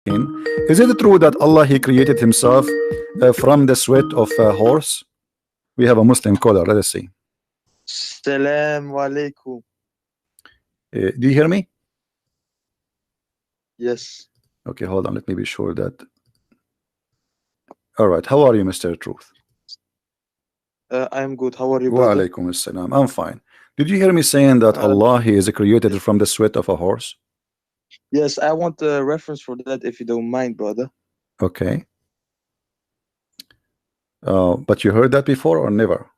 Is it true that Allah He created Himself from the sweat of a horse? We have a Muslim caller. Let us see. Salam alaikum. Do you hear me? Yes. Okay, hold on. Let me be sure that. All right. How are you, Mr. Truth? I'm good. How are you, Wa brother? alaikum assalam. I'm fine. Did you hear me saying that Allah He is created from the sweat of a horse? Yes, I want a reference for that if you don't mind, brother. Okay. But you heard that before or never?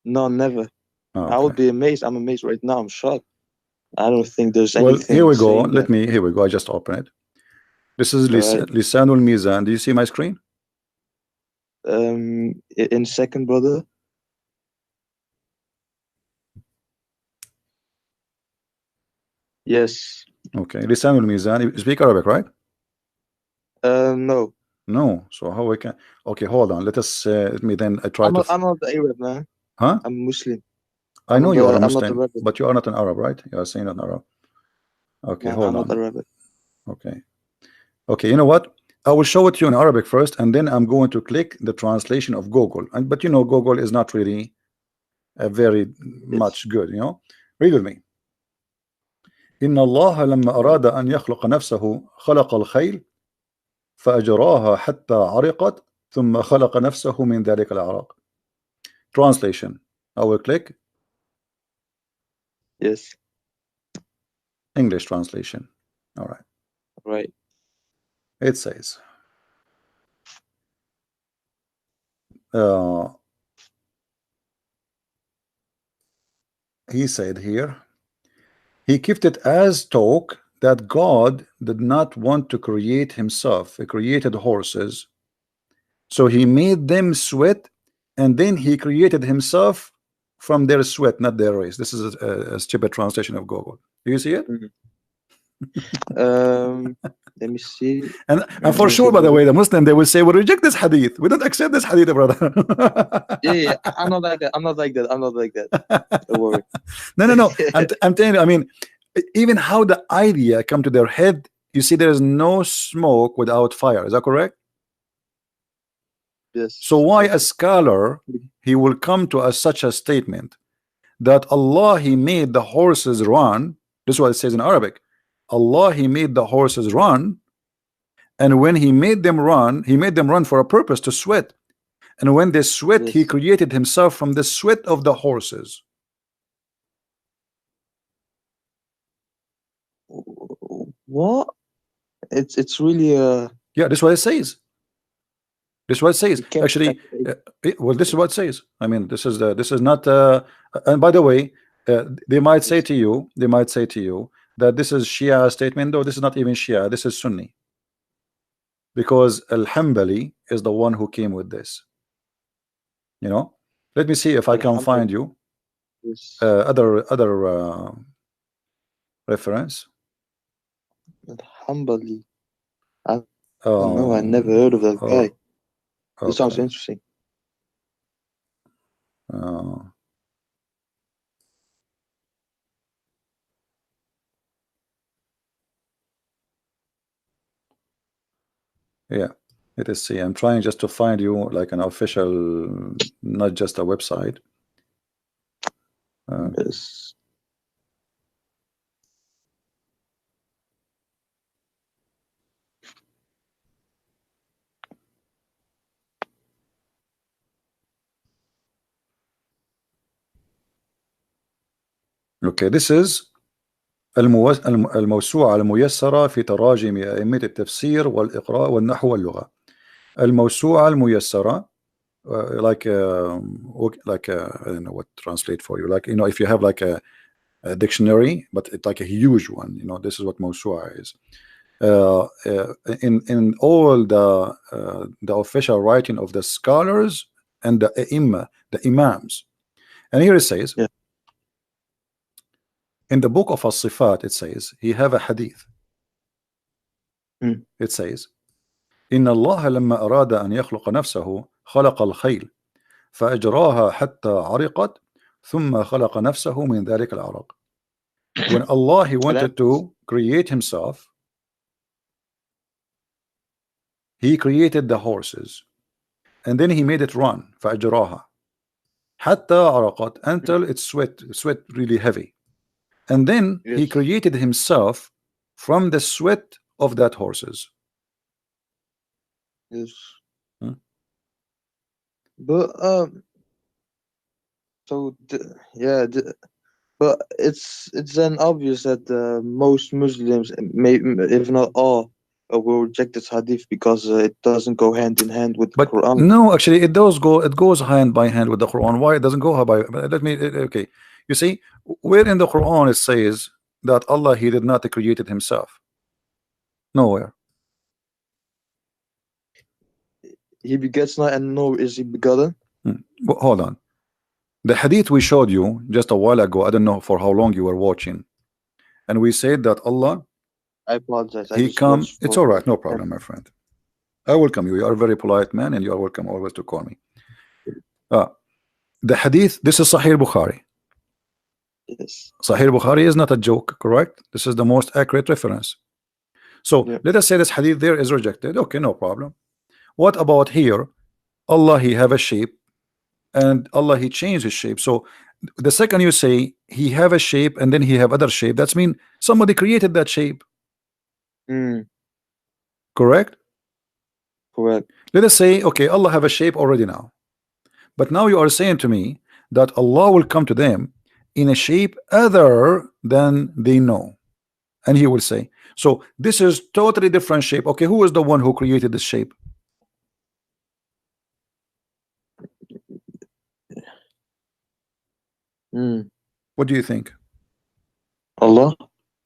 No, never. Okay. I would be amazed. I'm amazed right now. I'm shocked. I don't think there's Well, anything. here we go. Saying that. Here we go. I just open it. This is Right. Lisanul Mizan. Do you see my screen? In second, brother. Yes. Okay. Lisanul Mizan. You speak Arabic, right? No. No. So how we can? Okay, hold on. Let me then try I'm to. I'm not Arab, man. Huh? I'm Muslim. I know you are a I'm not Muslim, Arabic. but you are not an Arab, right? You are saying not Arab. Okay, No, hold I'm on. not Arabic. Okay. Okay, you know what? I will show it to you in Arabic first, and then I'm going to click the translation of Google. But you know, Google is not really very much good, you know. Read with me. إن الله لما أراد أن يخلق نفسه خلق الخيل فأجراها حتى عرقت ثم خلق نفسه من ذلك العرق. Translation. I will click. Yes. English translation. All right. Right. It says, he said here, he kept it as talk that God did not want to create himself. He created horses, so he made them sweat, and then he created himself from their sweat, not their race. This is a stupid translation of Google. Do you see it? Let me see. And for sure, by the way, the Muslim, they will say, we reject this hadith. We don't accept this hadith, brother. Yeah, I'm not like that. I'm not like that. I'm not like that. Don't worry. No. I'm telling you, I mean, even how the idea come to their head, you see, there is no smoke without fire. Is that correct? Yes. So why a scholar, he will come to such a statement that Allah, he made the horses run. This is what it says in Arabic. Allah, he made the horses run, and when he made them run, he made them run for a purpose, to sweat. And when they sweat, Yes. he created himself from the sweat of the horses. What? It's really yeah, this is what it says. This is what it says. Actually, well, this is what it says. I mean, this is not. And by the way, they might say to you, that this is Shia statement. Though this is not even Shia. This is Sunni. Because Al-Hanbali is the one who came with this. You know. Let me see if I can find you other reference. Hanbali. I don't know. I never heard of that guy. This sounds interesting. Yeah, let us see. I'm trying just to find you like an official, not just a website. Yes. Okay, this is الموسوعة الميسرة في تراجم أئمة التفسير والإقراء والنحو واللغة. الموسوعة الميسرة, like I don't know what to translate for you. Like, you know, if you have like a dictionary, but it's like a huge one. You know, this is what موسوعة is. In all the official writing of the scholars and the imams. And here it says, yeah. In the book of As-Sifat, it says, he have a hadith. It says, إن الله لما أراد أن يخلق نفسه خلق الخيل فأجراها حتى عرقت ثم خلق نفسه من ذلك العرق. When Allah, he wanted to create himself, he created the horses and then he made it run فأجراها حتى عرقت until it sweat really heavy, and then he Yes. created himself from the sweat of that horses. Yes. Hmm? But so but it's then obvious that most Muslims, if not all, will reject this hadith because it doesn't go hand in hand with the But Quran. no, actually it does go, it goes hand by hand with the Quran. Why it doesn't go by, let me, okay, you see where in the Quran it says that Allah, he did not create it himself? Nowhere. He begets not, and nor is he begotten. Well, hold on. The hadith we showed you just a while ago, I don't know for how long you were watching, and we said that Allah, I apologize. he come, it's all right, no problem, my friend. I welcome you. You are a very polite man, and you are welcome always to call me. The hadith, this is Sahih Bukhari. Yes. Sahih Bukhari is not a joke, correct? This is the most accurate reference. So Yeah. let us say this hadith there is rejected. Okay, no problem. What about here? Allah, he have a shape, and Allah, he changed his shape. So the second you say he have a shape and then he have other shape, that's mean somebody created that shape. Correct? Correct. Let us say, okay, Allah have a shape already now, but now you are saying to me that Allah will come to them in a shape other than they know, and he will say, so this is totally different shape. Okay, who is the one who created this shape? What do you think? Allah.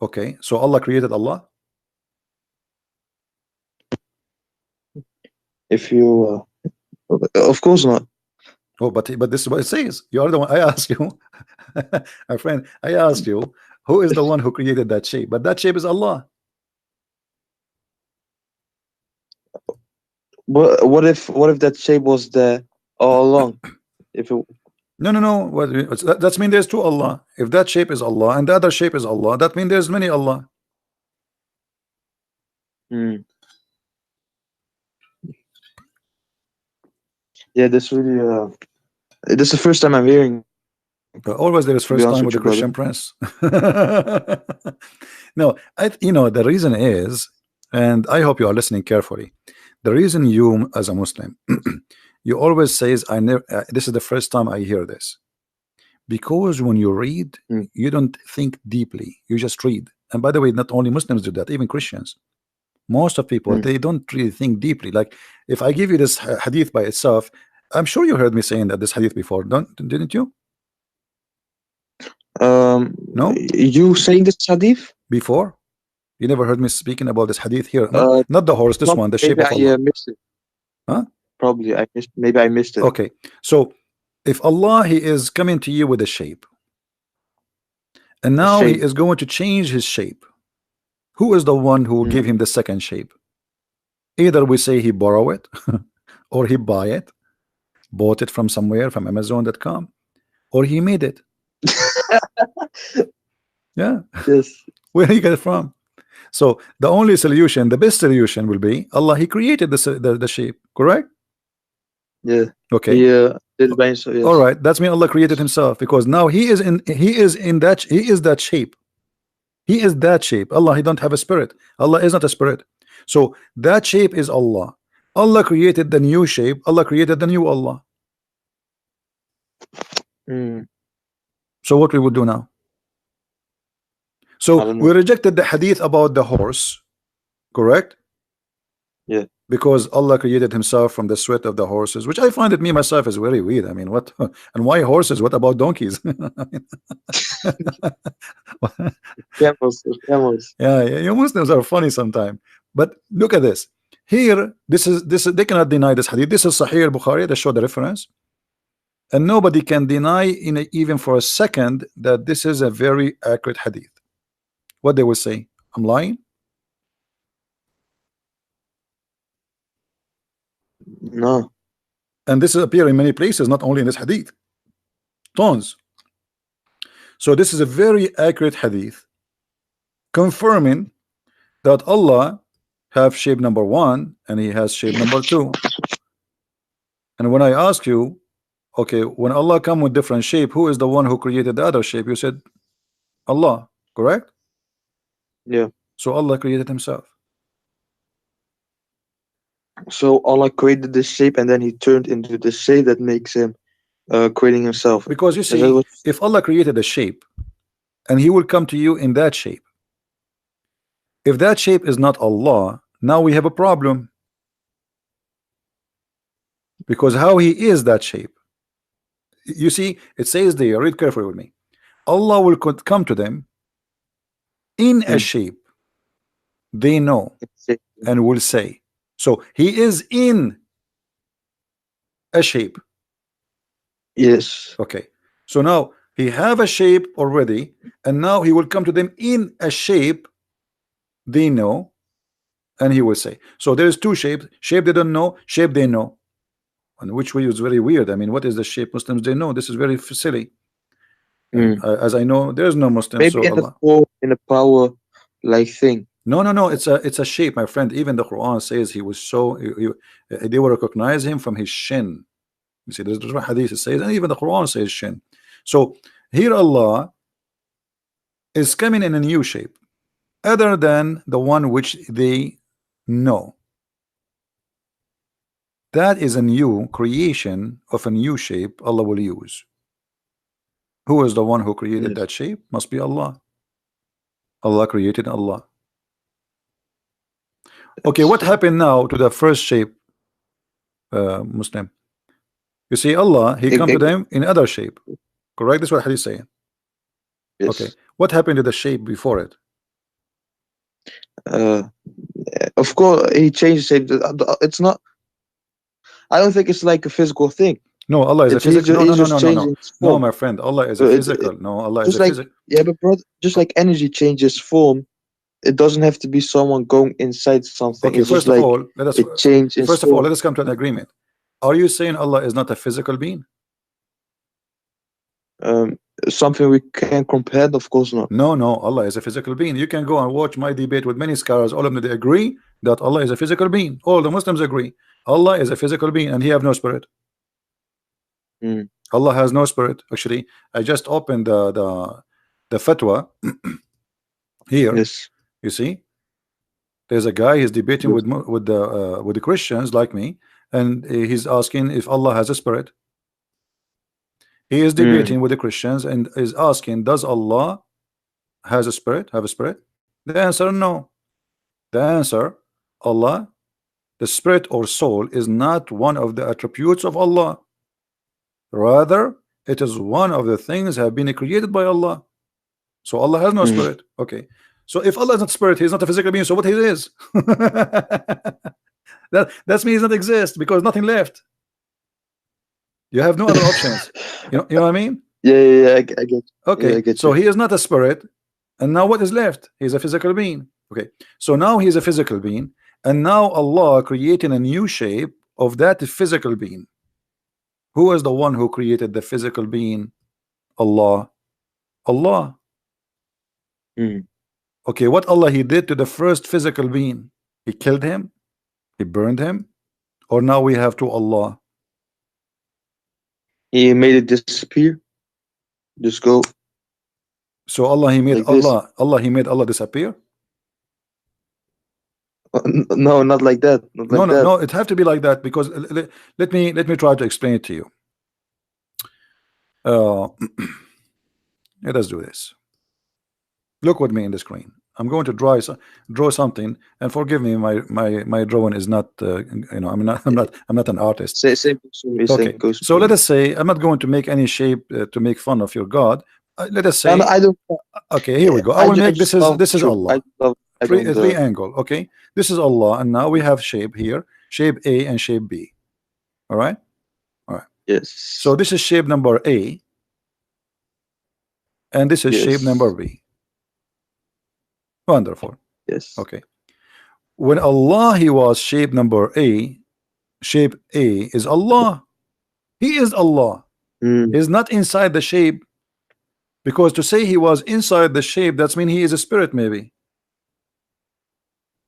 Okay, so Allah created Allah? If you of course not. Oh, but this is what it says. You are the one. I asked you, my friend, I asked you, who is the one who created that shape? But that shape is Allah. What if that shape was there all along? If it No. What, that's mean there's two Allah. If that shape is Allah and the other shape is Allah, that means there's many Allah. Yeah, this really this is the first time I'm hearing. Always there is first time with the Christian prince. No, you know, the reason is, and I hope you are listening carefully. The reason you, as a Muslim, you always says, I never. This is the first time I hear this, because when you read, you don't think deeply. You just read. And by the way, not only Muslims do that, even Christians. Most of people, they don't really think deeply. Like if I give you this hadith by itself, I'm sure you heard me saying that this hadith before, didn't you? No, you saying this hadith before? You never heard me speaking about this hadith here? Not the horse, this one, the shape of Allah. Missed it. Huh? Probably I missed. Maybe I missed it. Okay, so if Allah, he is coming to you with a shape, and now he is going to change his shape, who is the one who will give him the second shape? Either we say he borrow it, or he bought it from somewhere, from Amazon.com, or he made it. Yeah. Yes. Where he got it from? So the only solution, the best solution will be Allah, he created the shape, correct? Yeah. Okay. Yeah. Yes. All right. That's mean Allah created himself, because now he is that shape. He is that shape. Allah, he don't have a spirit. Allah is not a spirit. So that shape is Allah. Allah created the new shape. Allah created the new Allah. So what we would do now? So we rejected the hadith about the horse, correct? Yeah. Because Allah created himself from the sweat of the horses, which I find it me myself is very weird. I mean, what and why horses? What about donkeys? Camels. Yeah, you Muslims are funny sometimes. But look at this. Here, this is they cannot deny this hadith. This is Sahih al-Bukhari. They show the reference. And nobody can deny even for a second that this is a very accurate hadith. What they will say, I'm lying? No. And this appear in many places, not only in this hadith. Tons. So this is a very accurate hadith, confirming that Allah, have shape number 1 and he has shape number 2. And when I ask you, okay, when Allah come with different shape, who is the one who created the other shape? You said Allah, correct? Yeah. So Allah created himself. So Allah created this shape and then he turned into the shape that makes him creating himself. Because you Is that see, what- if Allah created a shape and he will come to you in that shape, if that shape is not Allah, now we have a problem. Because how he is that shape? You see, it says there, read carefully with me. Allah will come to them in a shape they know and will say. So he is in a shape. Yes. Okay. So now he have a shape already, and now he will come to them in a shape they know, and he will say. So there's two shapes: shape they don't know, shape they know. And which way is very weird. I mean, what is the shape Muslims they know? This is very silly. As I know, there's no Muslim. Maybe So in Allah. a form, in a power like thing. No. It's a shape, my friend. Even the Quran says he was so. They will recognize him from his shin. You see, there's different hadith it says, and even the Quran says shin. So here Allah is coming in a new shape, other than the one which they know. That is a new creation of a new shape Allah will use. Who is the one who created that shape? Must be Allah. Allah created Allah. Okay, what happened now to the first shape, Muslim? You see, Allah, he come to them in other shape. Correct? That's what hadith saying. Yes. Okay. What happened to the shape before it? Of course, he changed shape. It's not. I don't think it's like a physical thing. No, Allah is a physical. No, No, my friend. Allah is a physical. No, Allah is a physical. Yeah, but brother, just like energy changes form, it doesn't have to be someone going inside something. Okay, it's first just of like all, let us it changes. First of all, let us come to an agreement. Are you saying Allah is not a physical being? Something we can compare? Of course not. No, Allah is a physical being. You can go and watch my debate with many scholars. All of them, they agree that Allah is a physical being. All the Muslims agree. Allah is a physical being and he have no spirit. Allah has no spirit. Actually, I just opened the fatwa here. Yes. You see, there's a guy he's debating with the Christians like me, and he's asking if Allah has a spirit. He is debating with the Christians and is asking, does Allah has a spirit? Have a spirit? The answer, no. The answer, Allah, the spirit or soul is not one of the attributes of Allah. Rather, it is one of the things have been created by Allah. So Allah has no spirit. Okay. So if Allah is not spirit, he's not a physical being. So what he is? That's means he does not exist because nothing left. You have no other options. You know what I mean? Yeah, I get. Okay. Yeah, I get so you. he is not a spirit, and now what is left? He's a physical being. Okay. So now he's a physical being, and now Allah creating a new shape of that physical being. Who is the one who created the physical being? Allah. Allah. Okay, what Allah he did to the first physical being? He killed him? He burned him? Or now we have to Allah? He made it disappear. Just go. So Allah he made Like this. Allah he made Allah disappear? No, not like that. Not like that. No, it have to be like that because let me try to explain it to you. Let us do this. Look with me in the screen. I'm going to draw something, and forgive me, my drawing is not I'm not an artist. Same Okay, so let us say I'm not going to make any shape to make fun of your God. Let us say no, I don't. Okay, here we go. I will make this is Allah. Triangle. Okay, this is Allah, and now we have shape here, shape A and shape B. All right. Yes. So this is shape number A, and this is shape number B. Wonderful. Yes. Okay. When Allah he was shape number A, shape A is Allah. He is Allah. He's not inside the shape, because to say he was inside the shape, that's mean he is a spirit maybe.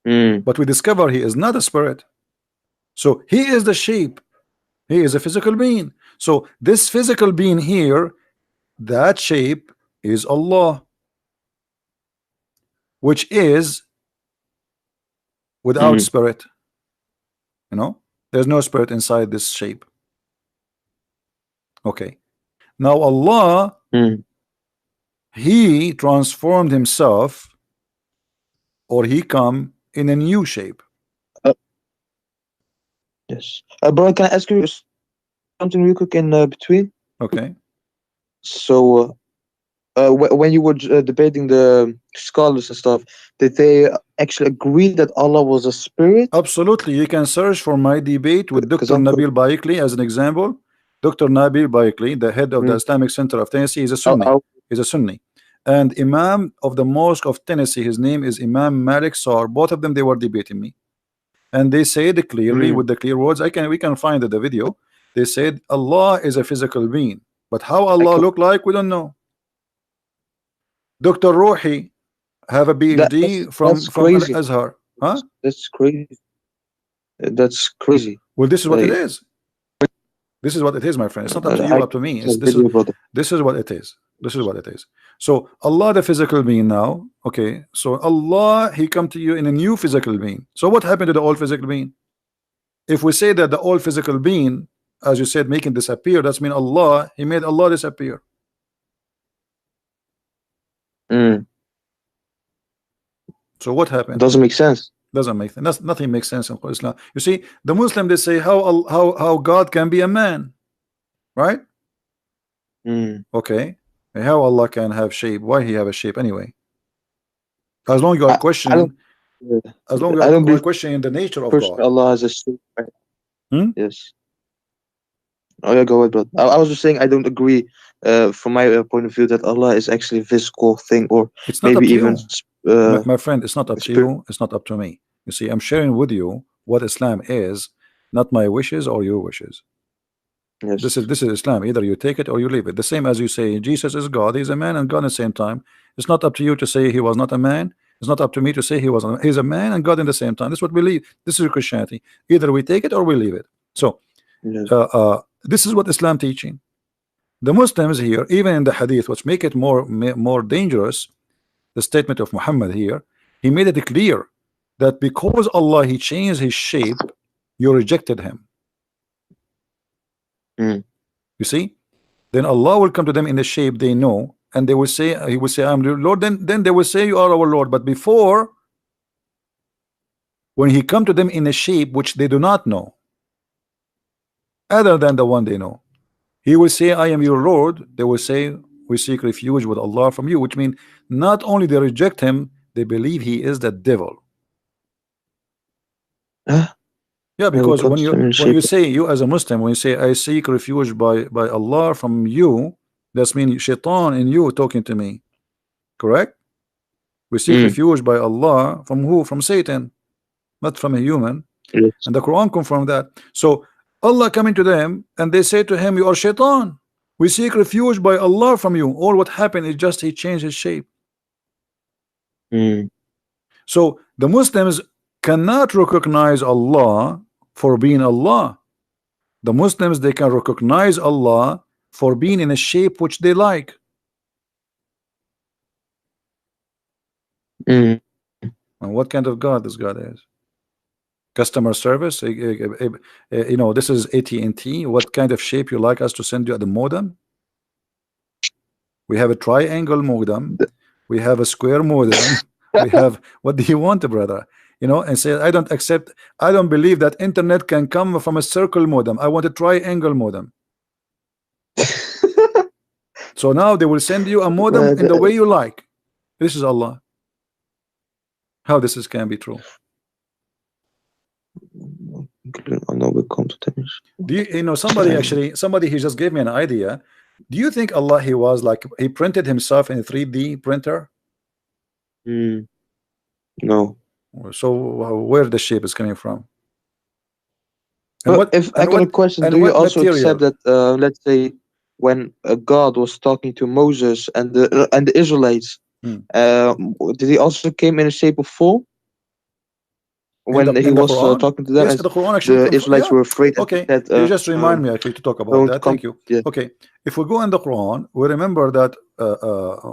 But we discover he is not a spirit. So he is the shape. He is a physical being. So this physical being here, that shape is Allah, which is without spirit. You know, there's no spirit inside this shape. Okay. Now Allah, he transformed himself, or he come in a new shape. Yes. Bro, can I ask you something real quick in between? Okay. So, when you were debating the scholars and stuff, did they actually agree that Allah was a spirit? Absolutely. You can search for my debate with Dr. Nabil Baikli as an example. Dr. Nabil Baikli, the head of the Islamic Center of Tennessee, is a Sunni. He's a Sunni. And Imam of the Mosque of Tennessee, his name is Imam Malik Sar. Both of them, they were debating me. And they said clearly with the clear words, we can find the video. They said Allah is a physical being. But how Allah look like, we don't know. Dr. Ruhi have a PhD from Al-Azhar. Huh? That's crazy. That's crazy. Well, this is what it is. This is what it is, my friend. It's not up to you, up to me. This is what it is. This is what it is. So Allah, the physical being now. Okay. So Allah, he come to you in a new physical being. So what happened to the old physical being? If we say that the old physical being, as you said, making disappear, that's mean Allah, he made Allah disappear. So what happened? Doesn't make sense. Doesn't make sense. Nothing makes sense in Islam. You see, the Muslim, they say how God can be a man, right? Okay. How Allah can have shape? Why he have a shape anyway? As long as you are questioning, as long as you are questioning the nature of God. Allah has a shape. Yes. Oh yeah, go ahead, bro. I was just saying I don't agree from my point of view that Allah is actually a physical thing, or it's not maybe even my friend, it's not up to you, it's not up to me. You see, I'm sharing with you what Islam is, not my wishes or your wishes. Yes. This is Islam. Either you take it or you leave it. The same as you say Jesus is God, he's a man and God at the same time. It's not up to you to say he was not a man. It's not up to me to say he's a man and God in the same time. This is what we believe. This is Christianity. Either we take it or we leave it. So yes. This is what Islam teaching. The Muslims here, even in the hadith, which make it more dangerous, the statement of Muhammad here, he made it clear that because Allah, he changed his shape, you rejected him. You see, then Allah will come to them in the shape they know, and they will say, he will say, I'm your Lord. Then they will say, you are our Lord. But before, when he come to them in a shape which they do not know, other than the one they know, he will say, I am your Lord. They will say, we seek refuge with Allah from you, which means not only they reject him, they believe he is the devil. Yeah, because when you say, you as a Muslim, when you say I seek refuge by Allah from you, that's mean shaitan in you talking to me. Correct? We seek refuge by Allah from who? From Satan, not from a human. Yes. And the Quran confirmed that. So Allah coming to them and they say to him, you are shaitan. We seek refuge by Allah from you. All what happened is just he changed his shape. So the Muslims cannot recognize Allah for being Allah. The Muslims, they can recognize Allah for being in a shape which they like. And what kind of God this God is? Customer service, you know, this is AT&T. What kind of shape you like us to send you at the modem? We have a triangle modem, we have a square modem, we have, what do you want, brother? You know, and say, I don't believe that internet can come from a circle modem. I want a triangle modem. So now they will send you a modem in the way you like. This is Allah. How this can be true? Do you know, somebody he just gave me an idea. Do you think Allah, he was like, he printed himself in a 3D printer? No. So where the shape is coming from? And but if I got a question, do you also accept that let's say when God was talking to Moses and the Israelites, did he also came in a shape of fool? when he in the was Quran? talking to them, Yes, and the Quran actually the Israelites yeah. were afraid. And Okay, said, you just remind me actually to talk about that. Thank you. Yeah. Okay, if we go in the Quran, we remember that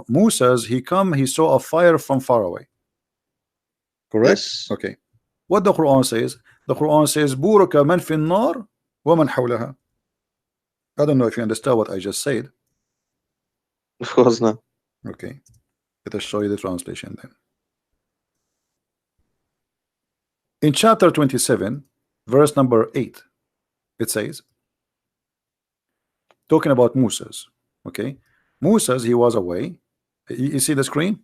Moses, he saw a fire from far away. Correct? Yes. Okay. What the Quran says? The Quran says, "Buraka man fi an-nar wa man hawlaha." I don't know if you understand what I just said. Of course not. Okay, let us show you the translation then. In chapter 27, verse number 8, it says, talking about Moses. Okay, Moses, he was away. You see the screen?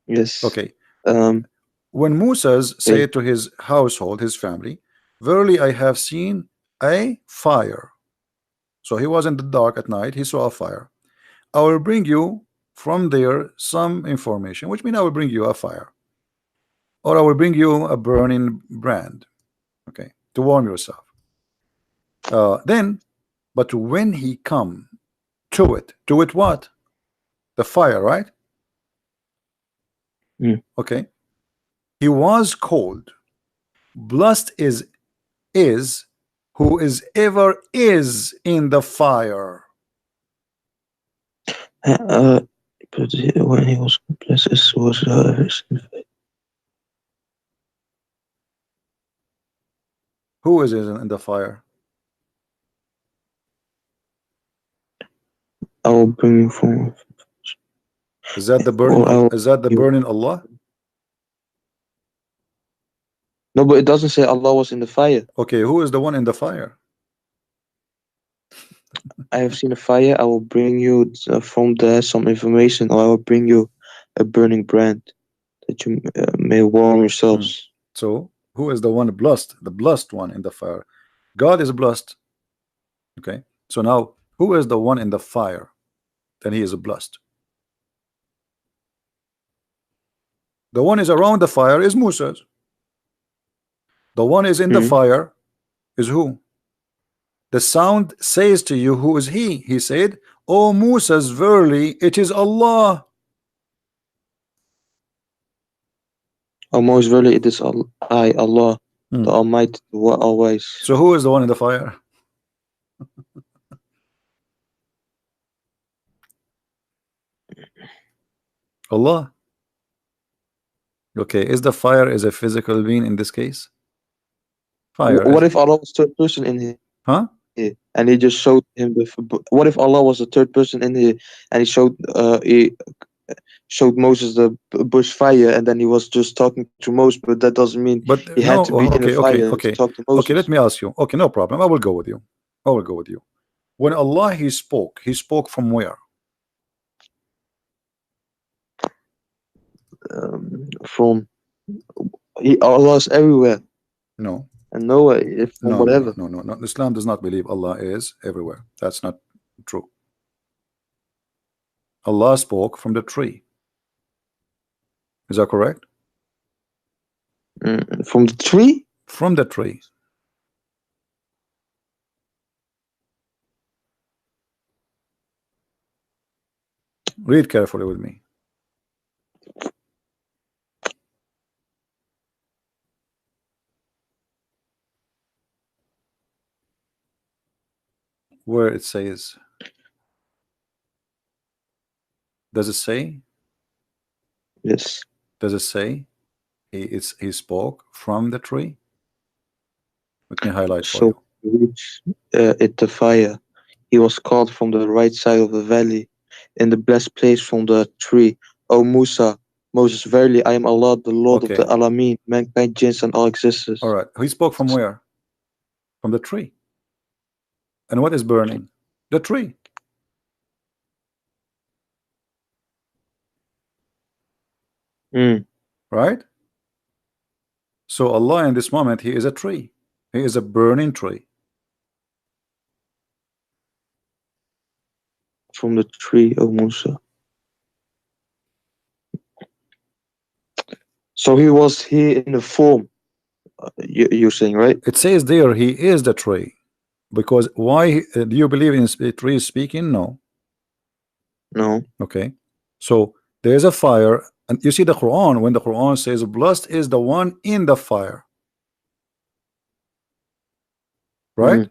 Yes. Okay. Um. When Moses said to his household, his family, "Verily I have seen a fire." So he was in the dark at night, he saw a fire. "I will bring you from there some information," which means I will bring you a fire, or I will bring you a burning brand, okay, to warm yourself. Then, but when he come to it what? The fire, right? Okay. He was cold. Blessed is who is ever is in the fire. But when he was blessed, was Who is in the fire? I will bring you from. Is that the burning? Is that the burning Allah? No, but it doesn't say Allah was in the fire. Okay, who is the one in the fire? I have seen a fire. I will bring you from there some information, or I will bring you a burning brand that you may warm yourselves. So who is the one blessed? The blessed one in the fire. God is blessed. Okay. So now who is the one in the fire? Then he is blessed. The one is around the fire is Moses. The one is in the fire is who? The sound says to you, who is he? He said, "O Moses, verily it is Allah." Oh, most verily it is Allah, the Almighty, the Always. So who is the one in the fire? Allah. Okay, is the fire is a physical being in this case? Fire. What if Allah was third person in here? Huh? And he just showed him the. What if Allah was the third person in here, and he showed Moses the bush fire, and then he was just talking to Moses, but that doesn't mean he had to be in the fire to talk to Moses. Okay, let me ask you. Okay, no problem. I will go with you. I will go with you. When Allah he spoke from where? From Allah is everywhere. No. And nowhere, from whatever. No. Islam does not believe Allah is everywhere. That's not true. Allah spoke from the tree. Is that correct? From the tree? From the tree. Read carefully with me. Where it says, does it say? Yes. Does it say he spoke from the tree? Let me highlight for you. Reach it the fire. He was called from the right side of the valley, in the blessed place from the tree. O Musa, Moses, verily I am Allah, the Lord of the Alameen, mankind, jinns, and all existence. All right. He spoke from where? From the tree. And what is burning? The tree. Right? So Allah in this moment, he is a tree. He is a burning tree. From the tree, O Musa. So he was here in the form, you're saying, right? It says there he is the tree. Because why do you believe in the tree speaking? No. No. Okay. So there's a fire And you see the Quran, when the Quran says blessed is the one in the fire, right?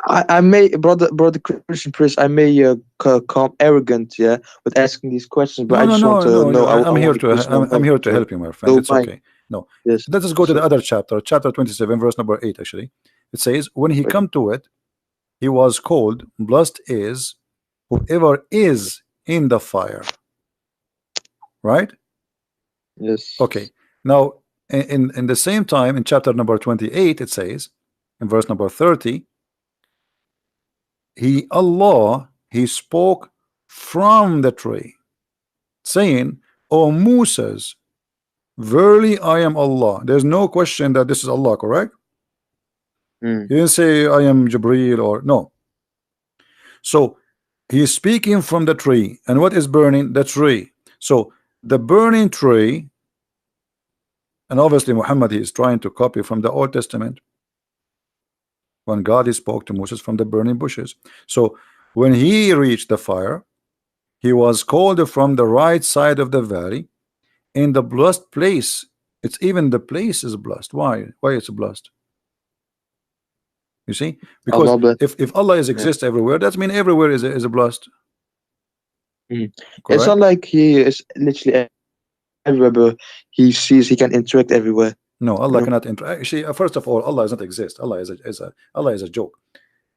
I may, brother Christian Priest, I may come arrogant, yeah, with asking these questions, but I just want to know. I'm here to I'm here to so help you, my friend. don't It's mind. okay. No, Yes. let us go to So, the other chapter, chapter 27, verse number 8. Actually, it says, when he Okay. come to it, he was called blessed is whoever is in the fire, right? yes. Okay. Now, in the same time, in chapter number 28, it says, in verse number 30, he spoke from the tree, saying, O Moses, verily I am Allah. There's no question that this is Allah, correct? Mm. He didn't say I am Jibreel or no. So he's speaking from the tree, and what is burning? The tree. So the burning tree, and obviously Muhammad, he is trying to copy from the Old Testament, when God he spoke to Moses from the burning bushes. So when he reached the fire, he was called from the right side of the valley in the blessed place. It's even the place is blessed. Why it's blessed? You see, because Allah bless. if Allah is Yeah. exists everywhere, that means everywhere is a blessed. It's Correct? not like he is literally everywhere, but he sees he can interact everywhere. No, Allah You know? cannot interact. Actually, first of all, Allah does not exist. Allah is a joke.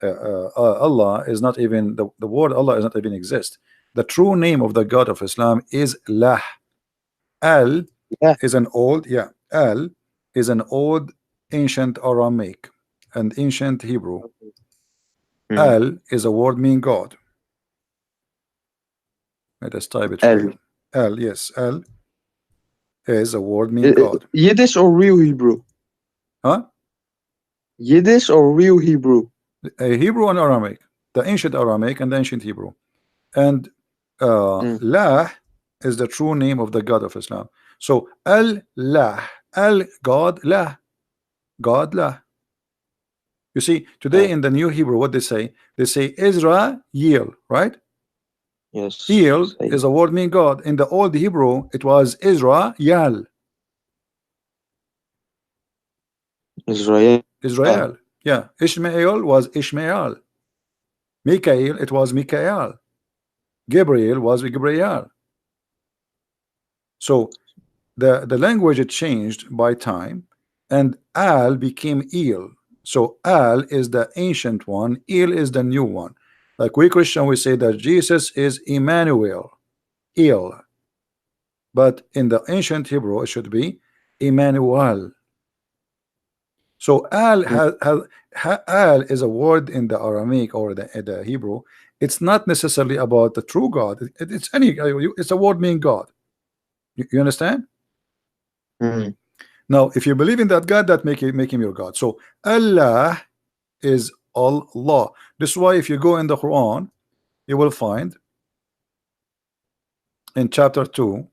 Allah is not even the word Allah is not even exist. The true name of the God of Islam is Lah. Al Yeah. is an old Al is an old ancient Aramaic and ancient Hebrew. Mm. Al is a word mean God. Let us type it for Al. you. Al, yes, Al is a word mean God. Yiddish or real Hebrew? Huh? Yiddish or real Hebrew? Hebrew and Aramaic, the ancient Aramaic and the ancient Hebrew. And Lah is the true name of the God of Islam. So Al-Lah, Al God, Lah, God, Lah. You see, today in the New Hebrew, what they say? They say Israel, right? Yes. El is a word meaning God. In the old Hebrew, it was Israel. Israel. Yeah. Ishmael was Ishmael. Mikael, it was Mikael. Gabriel was Gabriel. So the language it changed by time, and Al became El. So Al is the ancient one, El is the new one. Like we Christian, we say that Jesus is Emmanuel, El. But in the ancient Hebrew, it should be Emmanuel. So Al Al is a word in the Aramaic or the Hebrew. It's not necessarily about the true God. It's it's a word meaning God. You understand? Mm. Now, if you believe in that God, that make him your God. So Allah is Allah. This is why if you go in the Quran, you will find in chapter 2,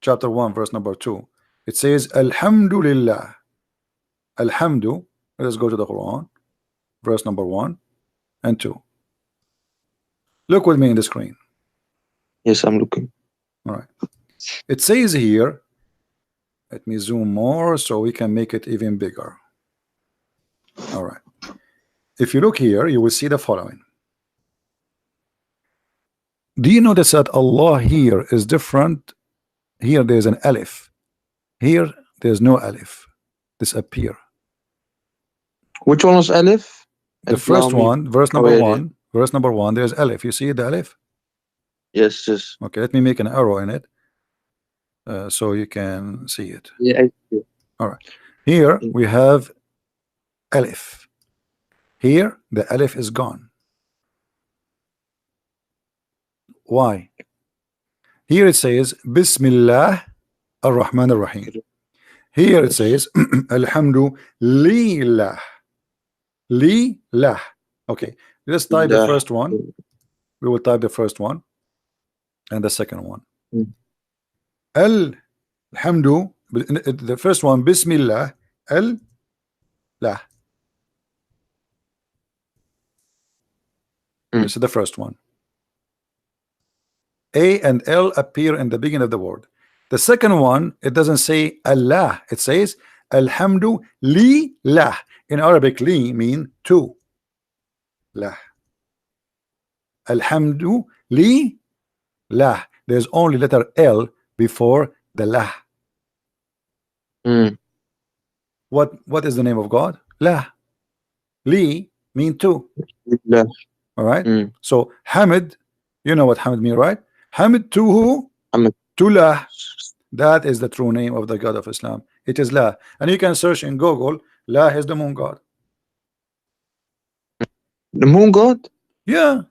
chapter 1, verse number 2, it says Alhamdulillah. Alhamdu. Let's go to the Quran, verse number 1 and 2. Look with me in the screen. Yes, I'm looking. All right. It says here, let me zoom more so we can make it even bigger. All right. If you look here, you will see the following. Do you notice that Allah here is different? Here there's an alif. Here there's no alif. Disappear. Which one was Aleph? The first one, verse number 1, verse number 1, there's alif. You see the alif? Yes, yes. Okay, let me make an arrow in it so you can see it. Yeah, I see. All right. Here we have alif. Here the alif is gone. Why? Here it says Bismillah ar-Rahman ar-Rahim. Here it says Alhamdulillah. Lillah. Okay, let's type the first one. We will type the first one and the second one. Alhamdu, the first one, Bismillah, Al-Lah. This is the first one. A and L appear in the beginning of the word. The second one, it doesn't say Allah, it says Alhamdu Lillah. In Arabic, li mean to. Lah. Alhamdu Lillah. There's only letter L before the lah. What is the name of God? Lah. Li mean to. Yeah. All right. So Hamid, you know what Hamid mean, right? Hamid to who? Hamid. To lah. That is the true name of the God of Islam. It is lah. And you can search in Google, lah is the moon god. The moon god? Yeah.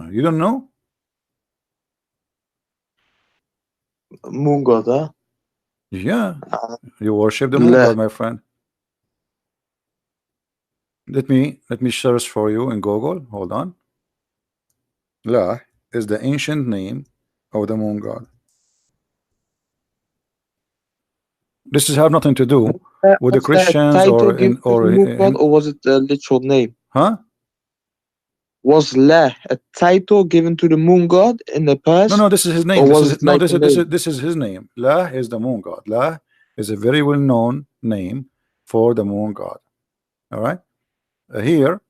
You don't know? Moon god, huh? Yeah. You worship the moon god, my friend. Let me search for you in Google. Hold on. La is the ancient name of the moon god. This has have nothing to do with the Christians or was it a literal name? Huh? Was La a title given to the moon god in the past? No, this is his name. This is his name. La is the moon god. La is a very well-known name for the moon god. All right. Here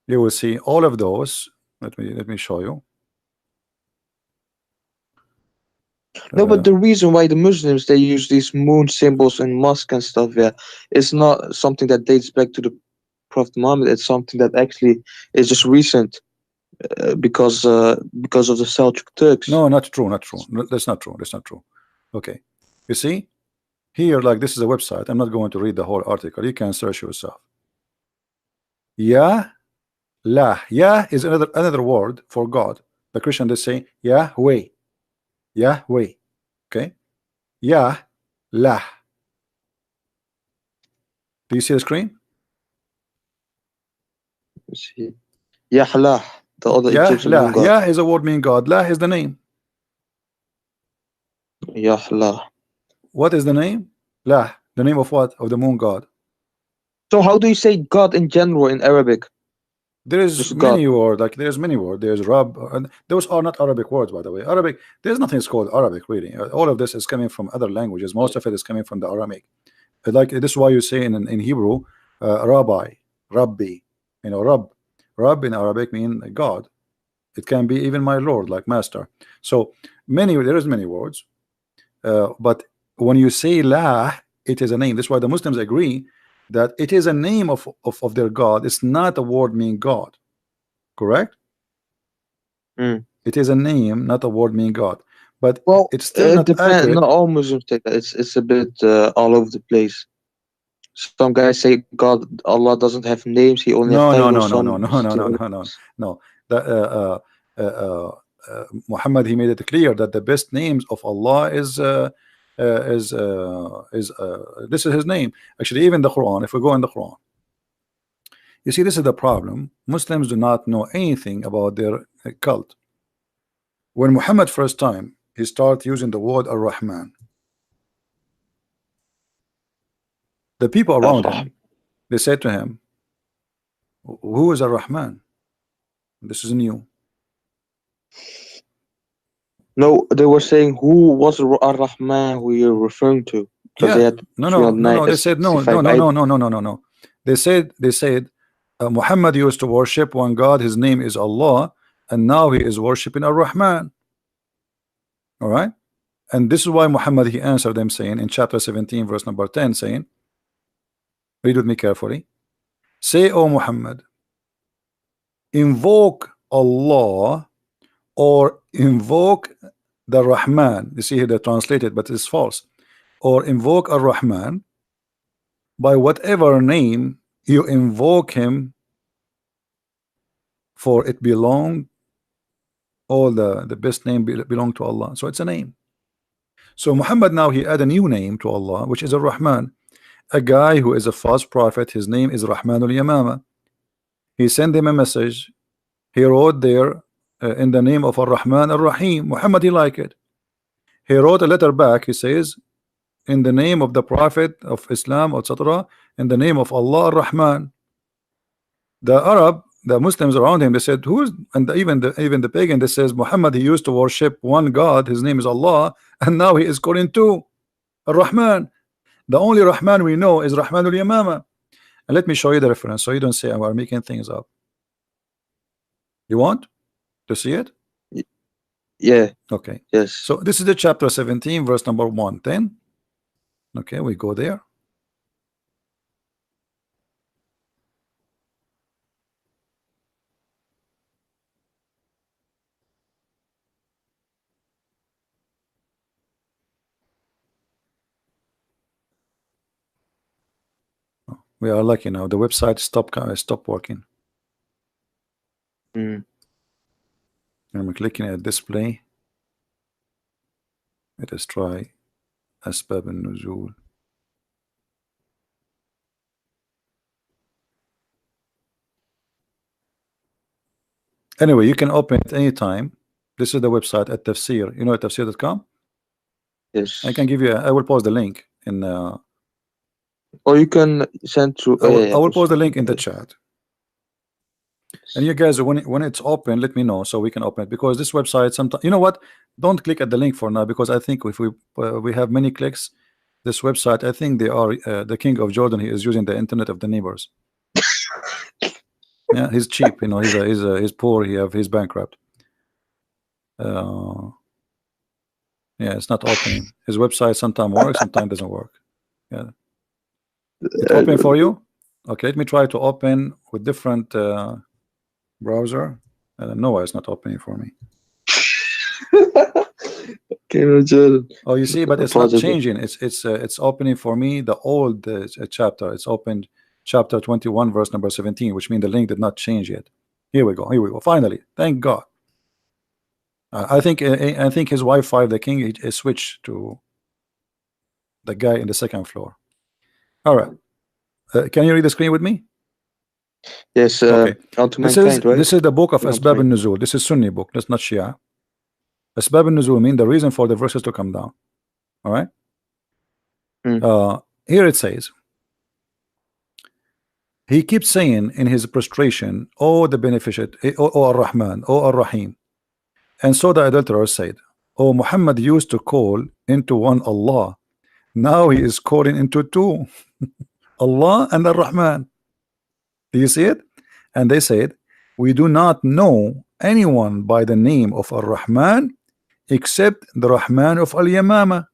you will see all of those. Let me show you. No, but the reason why the Muslims they use these moon symbols in mosque and stuff, yeah, it's not something that dates back to the Prophet Muhammad. It's something that actually is just recent because of the Seljuk Turks. No, not true. That's not true. That's not true. Okay, you see here, like this is a website. I'm not going to read the whole article. You can search yourself. Ya, la. Ya is another word for God. The Christian they say Yahweh. Yahweh. Okay. Ya, la. Do you see the screen? Yahlah, the other Egyptian god. Ya is a word meaning God. La is the name. Yahlah. What is the name? La. The name of what? Of the moon god. So how do you say God in general in Arabic? There is many words, like there's many words. There's Rab, and those are not Arabic words, by the way. Arabic, there's nothing called Arabic, really. All of this is coming from other languages. Most of it is coming from the Aramaic. Like this is why you say in Hebrew, Rabbi, Rabbi. You know, Rab in Arabic mean God. It can be even my Lord, like master. So there is many words, but when you say La, it is a name. That's why the Muslims agree that it is a name of their God. It's not a word meaning God. Correct? It is a name, not a word meaning God. But well, it's still not accurate. Not all Muslims take that. It's a bit all over the place. Some guys say God, Allah doesn't have names. He only has titles. No. Muhammad, he made it clear that the best names of Allah is this is his name. Actually, even the Quran, if we go in the Quran, you see, this is the problem. Muslims do not know anything about their cult. When Muhammad first time he started using the word Ar-Rahman, the people around him, they said to him, who is Ar-Rahman? This is new. No, they were saying who was Ar-Rahman who you're referring to. Yeah. No. They said no. They said Muhammad used to worship one God. His name is Allah, and now he is worshiping Ar-Rahman. All right, and this is why Muhammad he answered them saying in chapter 17, verse number 10, saying, read with me carefully. Say, O Muhammad, invoke Allah or invoke the Rahman. You see here they translated, but it's false. Or invoke Ar-Rahman by whatever name you invoke him, for it belong, all the best name belong to Allah. So it's a name. So Muhammad now he add a new name to Allah, which is Ar-Rahman. A guy who is a false prophet, his name is Rahmanul Yamama. He sent him a message. He wrote there in the name of Ar-Rahman Ar-Rahim. Muhammad he liked it. He wrote a letter back. He says, in the name of the Prophet of Islam, etc., in the name of Allah Ar-Rahman. The Muslims around him, they said, who is, and even the pagan, they says Muhammad he used to worship one God, his name is Allah, and now he is calling two. Ar-Rahman. The only Rahman we know is Rahman al-Yamama. And let me show you the reference so you don't say we're making things up. You want to see it? Yeah. Okay. Yes. So this is the chapter 17, verse number 110. Okay, we go there. We are lucky now. The website stopped working. Mm. I'm clicking at display. Let us try Asbab al-Nuzul. Anyway, you can open it anytime. This is the website at Tafsir. You know at tafsir.com? Yes. I can give you I will post the link in Or you can send to. I will post the link in the chat. And you guys, when it's open, let me know so we can open it, because this website sometimes, you know what, don't click at the link for now, because I think if we have many clicks, this website, I think they are the king of Jordan. He is using the internet of the neighbors. Yeah, he's cheap, you know, he's poor, he's bankrupt. Yeah, it's not opening. His website sometimes works, sometimes doesn't work. Yeah, it's open for you. Okay, let me try to open with different browser. I don't know why it's not opening for me. Oh, you see, but it's not changing. It's opening for me the old chapter. It's opened chapter 21, verse number 17, which means the link did not change yet. Here we go. Here we go. Finally, thank God. I think his Wi-Fi, the king, is switched to the guy in the second floor. All right. Can you read the screen with me? Yes. Okay. Right? This is the book of Asbab al-Nuzul. This is Sunni book. That's not Shia. Asbab al-Nuzul mean the reason for the verses to come down. All right. Here it says, he keeps saying in his prostration, "Oh, the beneficent, oh Ar-Rahman, oh Ar-Rahim." And so the adulterer said, "Oh, Muhammad used to call into one Allah. Now he is calling into two, Allah and Ar-Rahman." Do you see it? And they said, "We do not know anyone by the name of Ar-Rahman except the Rahman of Al-Yamama."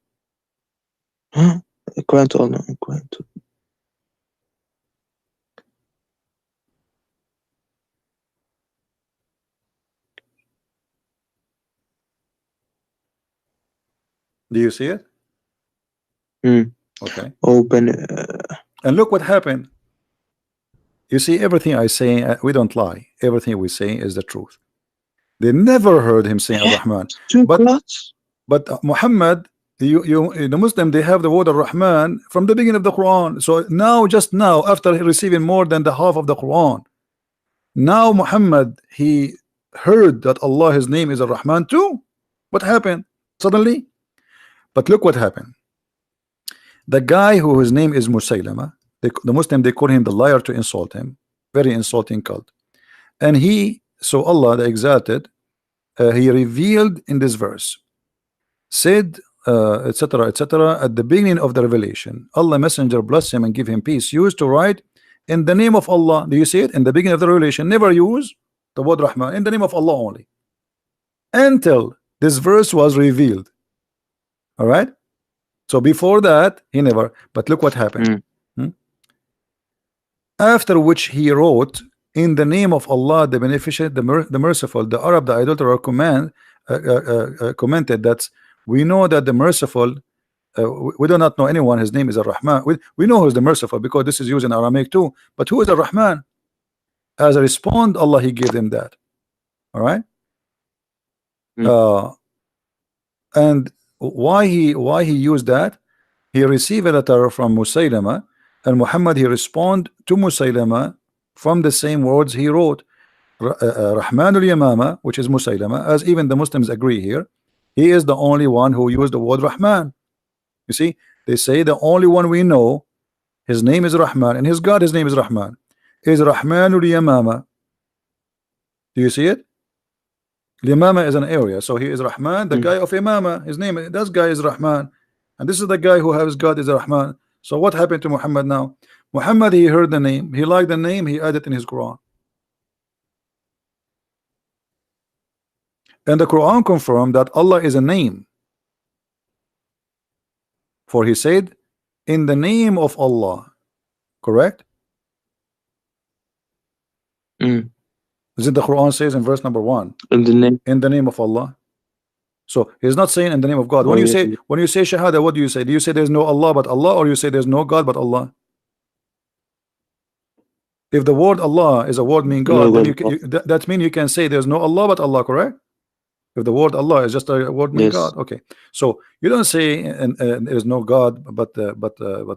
Do you see it? Okay. Open. And look what happened. You see, everything I say, we don't lie. Everything we say is the truth. They never heard him saying Ar-Rahman. But Muhammad, the Muslim, they have the word Ar-Rahman from the beginning of the Quran. So now, just now, after receiving more than the half of the Quran, now Muhammad, he heard that Allah, his name is Ar-Rahman too. What happened suddenly? But look what happened. The guy whose name is Musaylama, the Muslim, they call him the liar to insult him. Very insulting cult. And so Allah the exalted, he revealed in this verse, said, etc., etc., at the beginning of the revelation, Allah messenger bless him and give him peace, used to write in the name of Allah. Do you see it? In the beginning of the revelation, never use the word Rahman, in the name of Allah only, until this verse was revealed. All right. So before that, he never. But look what happened. After which he wrote, in the name of Allah, the beneficent, the merciful. The Arab, the idolater, commented that we know that the merciful, we do not know anyone, his name is Ar-Rahman. We know who is the merciful because this is used in Aramaic too. But who is Ar-Rahman? As a response, Allah, he gave them that. All right. And why he used that? He received a letter from Musaylama, and Muhammad, he respond to Musaylama from the same words he wrote. Rahman al-Yamama, which is Musaylama, as even the Muslims agree here, he is the only one who used the word Rahman. You see, they say the only one we know, his name is Rahman, and his God, his name is Rahman, is Rahman al-Yamama. Do you see it? Yamama is an area, so he is Rahman, the guy of Yamama. His name, that guy is Rahman. and this is the guy who has God is Rahman. So what happened to Muhammad now? Muhammad, he heard the name, he liked the name, he added in his Quran. And the Quran confirmed that Allah is a name. For he said, in the name of Allah. Correct? Mm. Isn't the Quran says in verse number 1? In the name of Allah. So he's not saying in the name of God. Oh, When you yeah. say Shahada, what do you say? Do you say there's no Allah but Allah, or you say there's no God but Allah? If the word Allah is a word meaning God, then that means you can say there's no Allah but Allah, correct? If the word Allah is just a word meaning Yes. God, okay. So you don't say there's no God but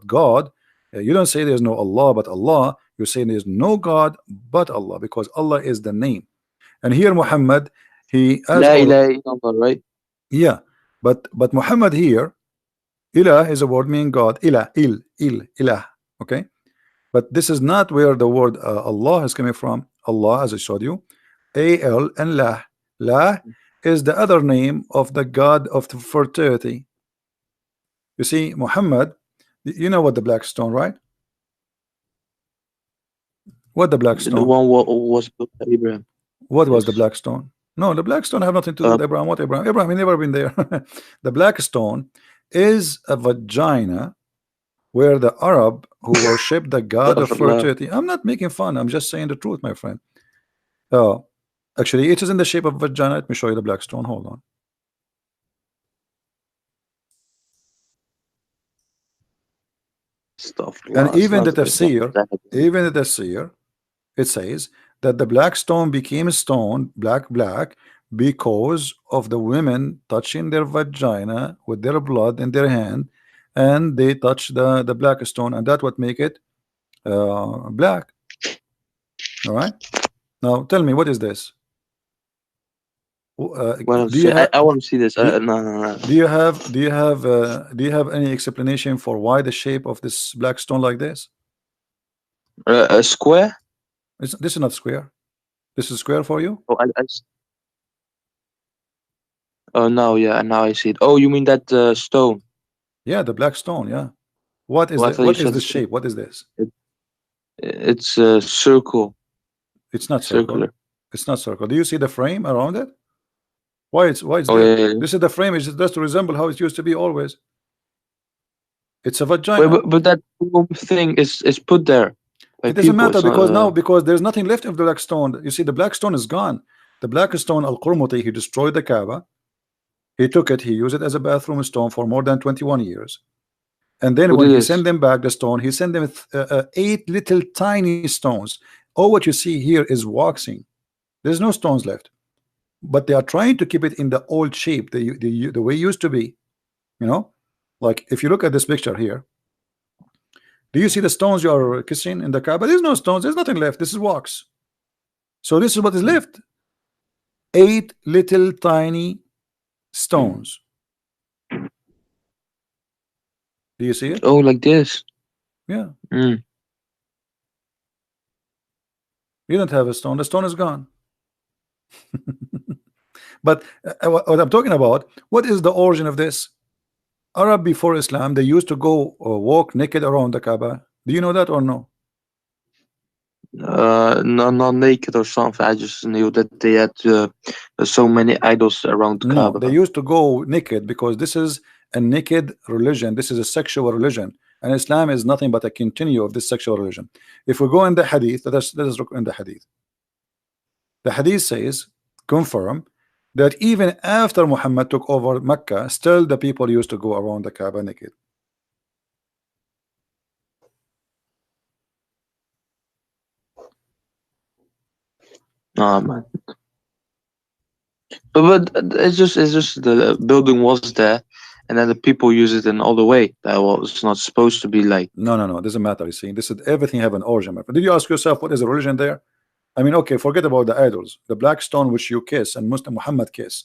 God. You don't say there's no Allah but Allah. You say there's no God but Allah, because Allah is the name. And here Muhammad, he as La ilaha illallah, right? yeah, but Muhammad here, ilah is a word meaning God. Ilah, ilah, okay. But this is not where the word Allah is coming from. Allah, as I showed you, al and lah. Lah is the other name of the God of the fertility. You see, Muhammad, you know what the black stone, right? What the black The stone? one was Abraham. What was Yes. the black stone? No, the black stone have nothing to do with Abraham. What Abraham? Abraham, he never been there. The black stone is a vagina where the Arab who worship the god of fertility. I'm not making fun. I'm just saying the truth, my friend. Actually, it is in the shape of vagina. Let me show you the black stone. Hold on. And even the tafsir, it says that the black stone became stone, black, because of the women touching their vagina with their blood in their hand, and they touch the black stone, and that would make it black. All right. Now tell me, what is this? I want to see this. No. Do you have any explanation for why the shape of this black stone like this? A square? This is not square. This is square for you? Oh no, yeah, now I see it. Oh, you mean that stone? Yeah, the black stone. Yeah. What is what is the shape? What is this? It's a circle. It's not circular. It's not circle. Do you see the frame around it? Why it's oh, yeah. This is the frame. It's just to resemble how it used to be always. It's a vagina. But that thing is put there. It doesn't matter because there's nothing left of the black stone. You see, the black stone is gone. The black stone, Al-Qurmuti, he destroyed the Kaaba. He took it. He used it as a bathroom stone for more than 21 years. And then when he sent them back the stone, he sent them 8 little tiny stones. All what you see here is waxing. There's no stones left. But they are trying to keep it in the old shape, the way it used to be. You know, like if you look at this picture here, do you see the stones you are kissing in the Kaaba? There's no stones. There's nothing left. This is wax. So this is what is left. 8 little tiny stones. Do you see it? Oh, like this. Yeah. You don't have a stone. The stone is gone. But what I'm talking about, what is the origin of this? Arab before Islam, they used to go walk naked around the Kaaba. Do you know that or no? No, not naked or something. I just knew that they had so many idols around the Kaaba. No, they used to go naked because this is a naked religion. This is a sexual religion, and Islam is nothing but a continue of this sexual religion. If we go in the Hadith, let us look in the Hadith. The Hadith says, confirm that even after Muhammad took over Mecca, still the people used to go around the Kaaba naked. Oh man. But it's just the building was there, and then the people use it in all the way. That was not supposed to be like. No, it doesn't matter. You see, this is everything have an origin. Did you ask yourself what is the religion there? I mean, okay, forget about the idols, the black stone which you kiss and Muslim Muhammad kiss.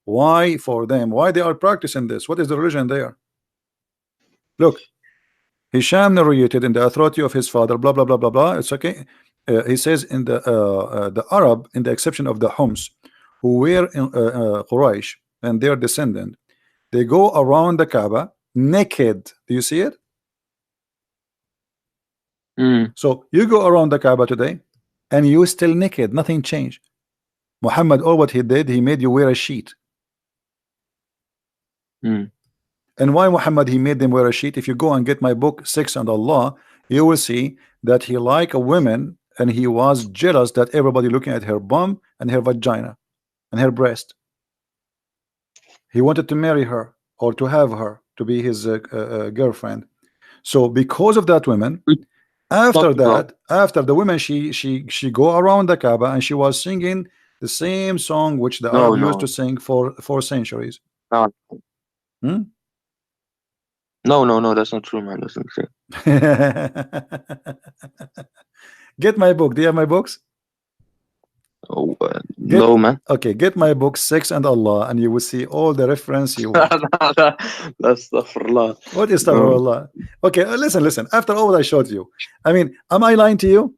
Why for them? Why they are practicing this? What is the religion there? Look, Hisham narrated in the authority of his father, blah blah blah blah blah. It's okay. He says in the Arab, in the exception of the Homs, who were in Quraysh and their descendant, they go around the Kaaba naked. Do you see it? Mm. So you go around the Kaaba today and you still naked, nothing changed. Muhammad, all what he did, he made you wear a sheet. Mm. And why Muhammad he made them wear a sheet? If you go and get my book Sex and Allah, you will see that he liked a woman and he was jealous that everybody looking at her bum and her vagina and her breast. He wanted to marry her or to have her to be his girlfriend. So because of that woman, after that, after the woman, she go around the Kaaba and she was singing the same song which the Arab used to sing for centuries. No. Hmm? No, that's not true, man. That's not true. Get my book. Do you have my books? Oh, no, man. Okay, get my book Sex and Allah and you will see all the reference you want. That's astaghfirullah. What is astaghfirullah? Okay, listen. After all that I showed you, I mean, am I lying to you?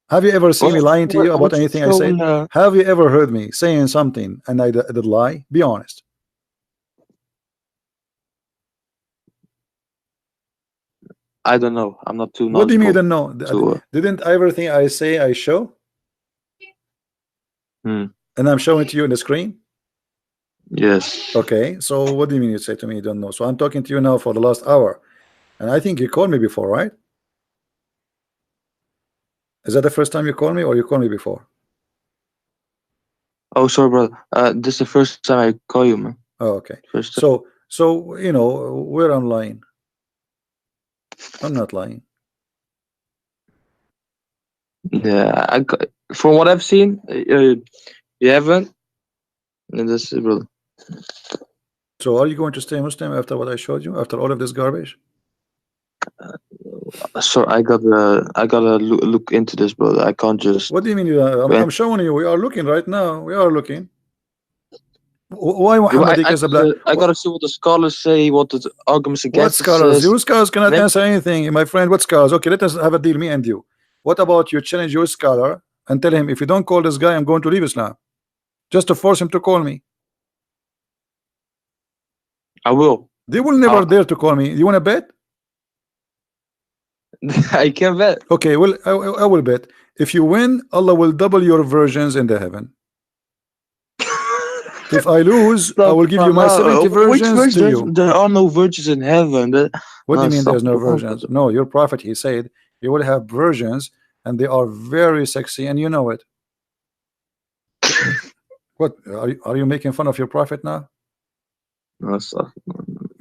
Have you ever seen me lying to you about anything I said? Have you ever heard me saying something and I did lie? Be honest. I don't know. I'm not too knowledgeable. What do you mean you don't know? Didn't everything I say I show? And I'm showing it to you in the screen? Yes. Okay, so what do you mean you say to me you don't know? So I'm talking to you now for the last hour. And I think you called me before, right? Is that the first time you called me or you called me before? Oh, sorry, brother. This is the first time I call you, man. Oh, okay. So you know where I'm lying. I'm not lying. Yeah, from what I've seen, you haven't. And this is, brother. So are you going to stay Muslim after what I showed you? After all of this garbage? So I gotta look into this, brother. I can't just. What do you mean? I'm showing you. We are looking right now. We are looking. Why Muhammad is a black? I gotta see what the scholars say. What the arguments against? What scholars? Your scholars cannot answer anything, my friend. What scholars? Okay, let us have a deal, me and you. What about you challenge your scholar and tell him, if you don't call this guy, I'm going to leave Islam, just to force him to call me. I will. They will never dare to call me. You want to bet? I can bet. Okay, well, I will bet. If you win, Allah will double your virgins in the heaven. If I lose, I will give you my 70 virgins to you. There are no virgins in heaven. What do you mean there's no virgins? No, your prophet, he said, you will have virgins and they are very sexy and you know it. What, are you making fun of your prophet now? No, sir.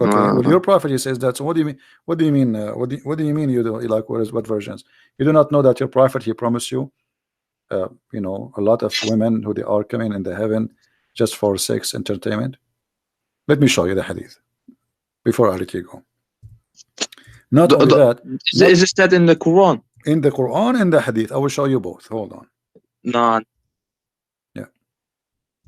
Okay, well, your prophet, he says that. So what do you mean? What do you mean? What do you mean? You do like what versions? You do not know that your prophet, he promised you, you know, a lot of women who they are coming in the heaven just for sex entertainment. Let me show you the hadith before I let you go. Not only that, is this that in the Quran? In the Quran and the hadith, I will show you both. Hold on. No. Yeah.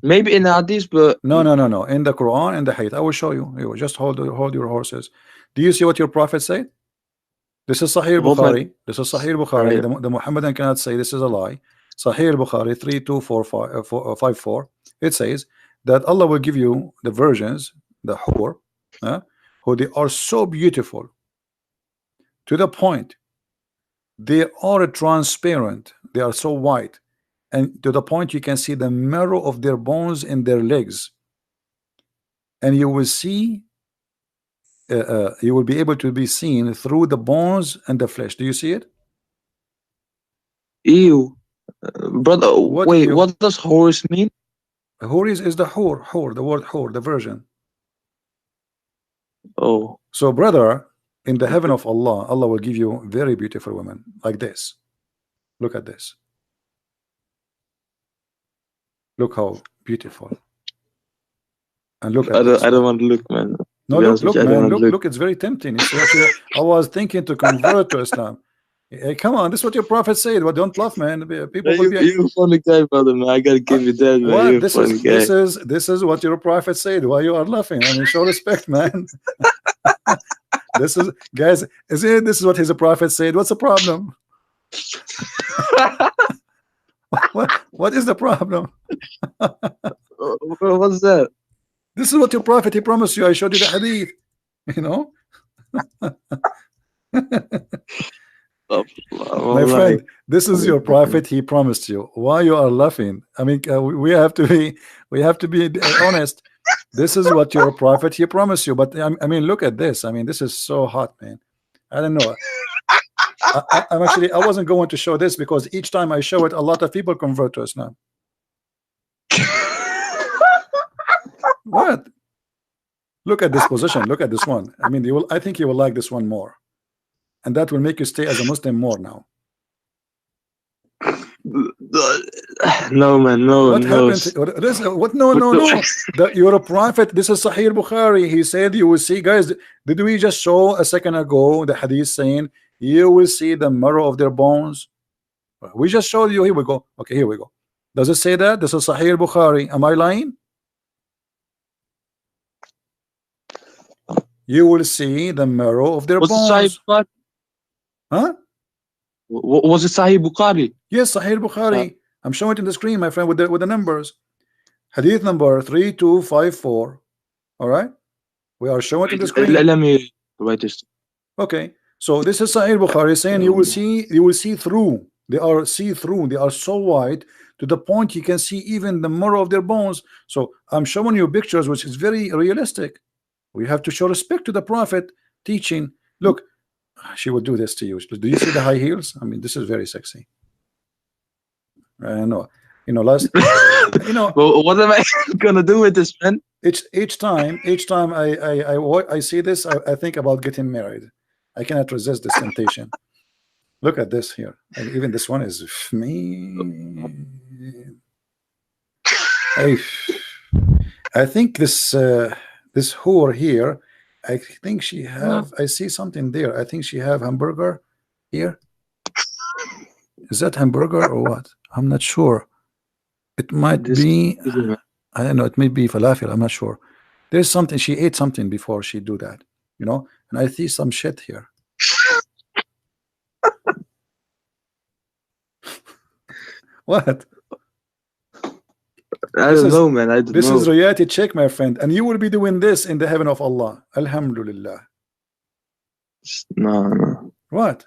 Maybe in the hadith, but no. In the Quran and the hadith, I will show you. You just hold your horses. Do you see what your prophet said? This is Sahih Bukhari. This is Sahih Bukhari. The Muhammadan cannot say this is a lie. Sahih Bukhari 3254. It says that Allah will give you the virgins, the hur, who they are so beautiful to the point they are transparent. They are so white, and to the point you can see the marrow of their bones in their legs, and you will see. You will be able to be seen through the bones and the flesh. Do you see it? Ew, brother. What does horse mean? Hur is the hur, the word hur, the virgin. Oh. So, brother, in the heaven of Allah, Allah will give you very beautiful women like this. Look at this. Look how beautiful. And look at this. I don't want to look, man. No, look, man. Look, it's very tempting. It's actually, I was thinking to convert to Islam. Hey, come on, this is what your prophet said. But don't laugh, man. People will be. You're a funny guy, brother, man. I gotta give you that, man. What? This is what your prophet said. Why you are laughing? I mean, show respect, man. This is, guys. This is what his prophet said. What's the problem? What is the problem? What's that? This is what your prophet, he promised you. I showed you the hadith. You know, my Wallahi. friend, this is your prophet. He promised you. Why you are laughing? I mean, we have to be, honest. This is what your prophet he promised you. But I mean, look at this. I mean, this is so hot, man. I don't know. I'm actually, I wasn't going to show this because each time I show it, a lot of people convert to Islam. What? Look at this position. Look at this one. I mean, you will. I think you will like this one more, and that will make you stay as a Muslim more now. No, man, no. What no. happened? What? No. You're a prophet. This is Sahih Bukhari. He said you will see, guys. Did we just show a second ago the hadith saying you will see the marrow of their bones? We just showed you. Here we go. Okay, here we go. Does it say that? This is Sahih Bukhari. Am I lying? You will see the marrow of their Was bones. it Sahih Bukhari? Huh? Was it Sahih Bukhari? Yes, Sahih Bukhari. I'm showing it in the screen, my friend, with the numbers. Hadith number 3254. All right, we are showing it in the screen. Let me write this. Okay, so this is Sahih Bukhari saying you will see through. They are see-through. They are so wide to the point you can see even the marrow of their bones. So I'm showing you pictures, which is very realistic. We have to show respect to the Prophet teaching. Look, she would do this to you. Do you see the high heels? I mean, this is very sexy. I know. You know, last. You know. Well, what am I gonna do with this, man? Each time I see this, I think about getting married. I cannot resist this temptation. Look at this here. And even this one is me. I think this this whore here, I think she have. I see something there. I think she have hamburger here. Is that hamburger or what? I'm not sure. It might be. I don't know. It may be falafel. I'm not sure. There's something. She ate something before she do that. You know. And I see some shit here. What? I don't know, man. I don't know. This is reality check, my friend, and you will be doing this in the heaven of Allah. Alhamdulillah. No. What?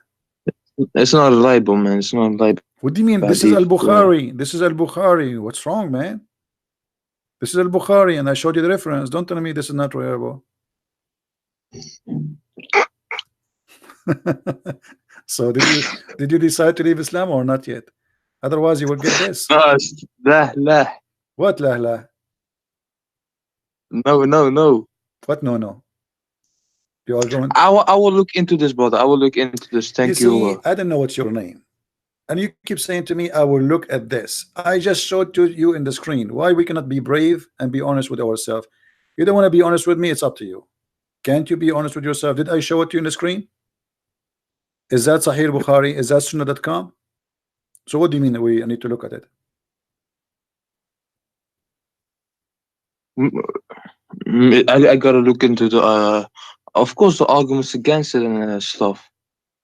It's not reliable, man. It's not reliable. What do you mean? This is Al-Bukhari. This is Al-Bukhari. What's wrong, man? This is Al-Bukhari, and I showed you the reference. Don't tell me this is not reliable. So did you decide to leave Islam or not yet? Otherwise, you will get this. La. What la la? No. What no? You are going. I will look into this, brother. I will look into this. Thank you. I don't know what's your name, and you keep saying to me, "I will look at this." I just showed to you in the screen. Why we cannot be brave and be honest with ourselves? You don't want to be honest with me. It's up to you. Can't you be honest with yourself? Did I show it to you in the screen? Is that Sahih Bukhari? Is that Sunnah.com? So what do you mean we need to look at it? I gotta look into the of course the arguments against it and stuff.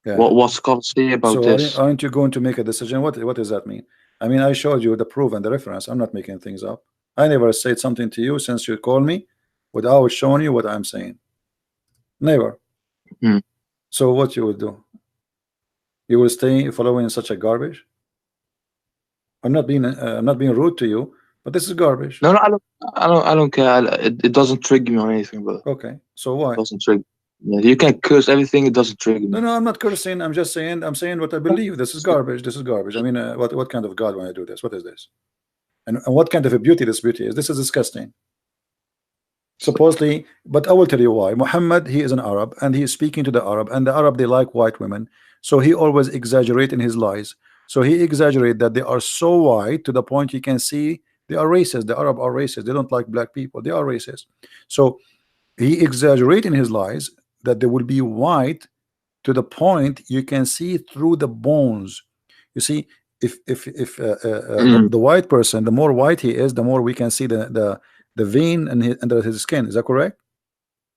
Yeah. What scholars say about this? Aren't you going to make a decision? What does that mean? I mean, I showed you the proof and the reference. I'm not making things up. I never said something to you since you called me without showing you what I'm saying. Never. So what you will do? You will stay following such a garbage? I'm not being rude to you, but this is garbage. No, I don't care. It doesn't trigger me or anything, brother. Okay, so why? It doesn't trigger. Yeah, you can curse everything. It doesn't trigger me. No, I'm not cursing. I'm just saying. I'm saying what I believe. This is garbage. This is garbage. I mean, what kind of God when I do this? What is this? And what kind of a beauty this beauty is? This is disgusting. Supposedly, but I will tell you why. Muhammad, he is an Arab, and he is speaking to the Arab, and the Arab, they like white women, so he always exaggerates in his lies. So he exaggerates that they are so white to the point you can see they are racist. The Arab are racist. They don't like black people. They are racist. So he exaggerates in his lies that they will be white to the point you can see through the bones. You see, if the white person, the more white he is, the more we can see the vein under his skin. Is that correct?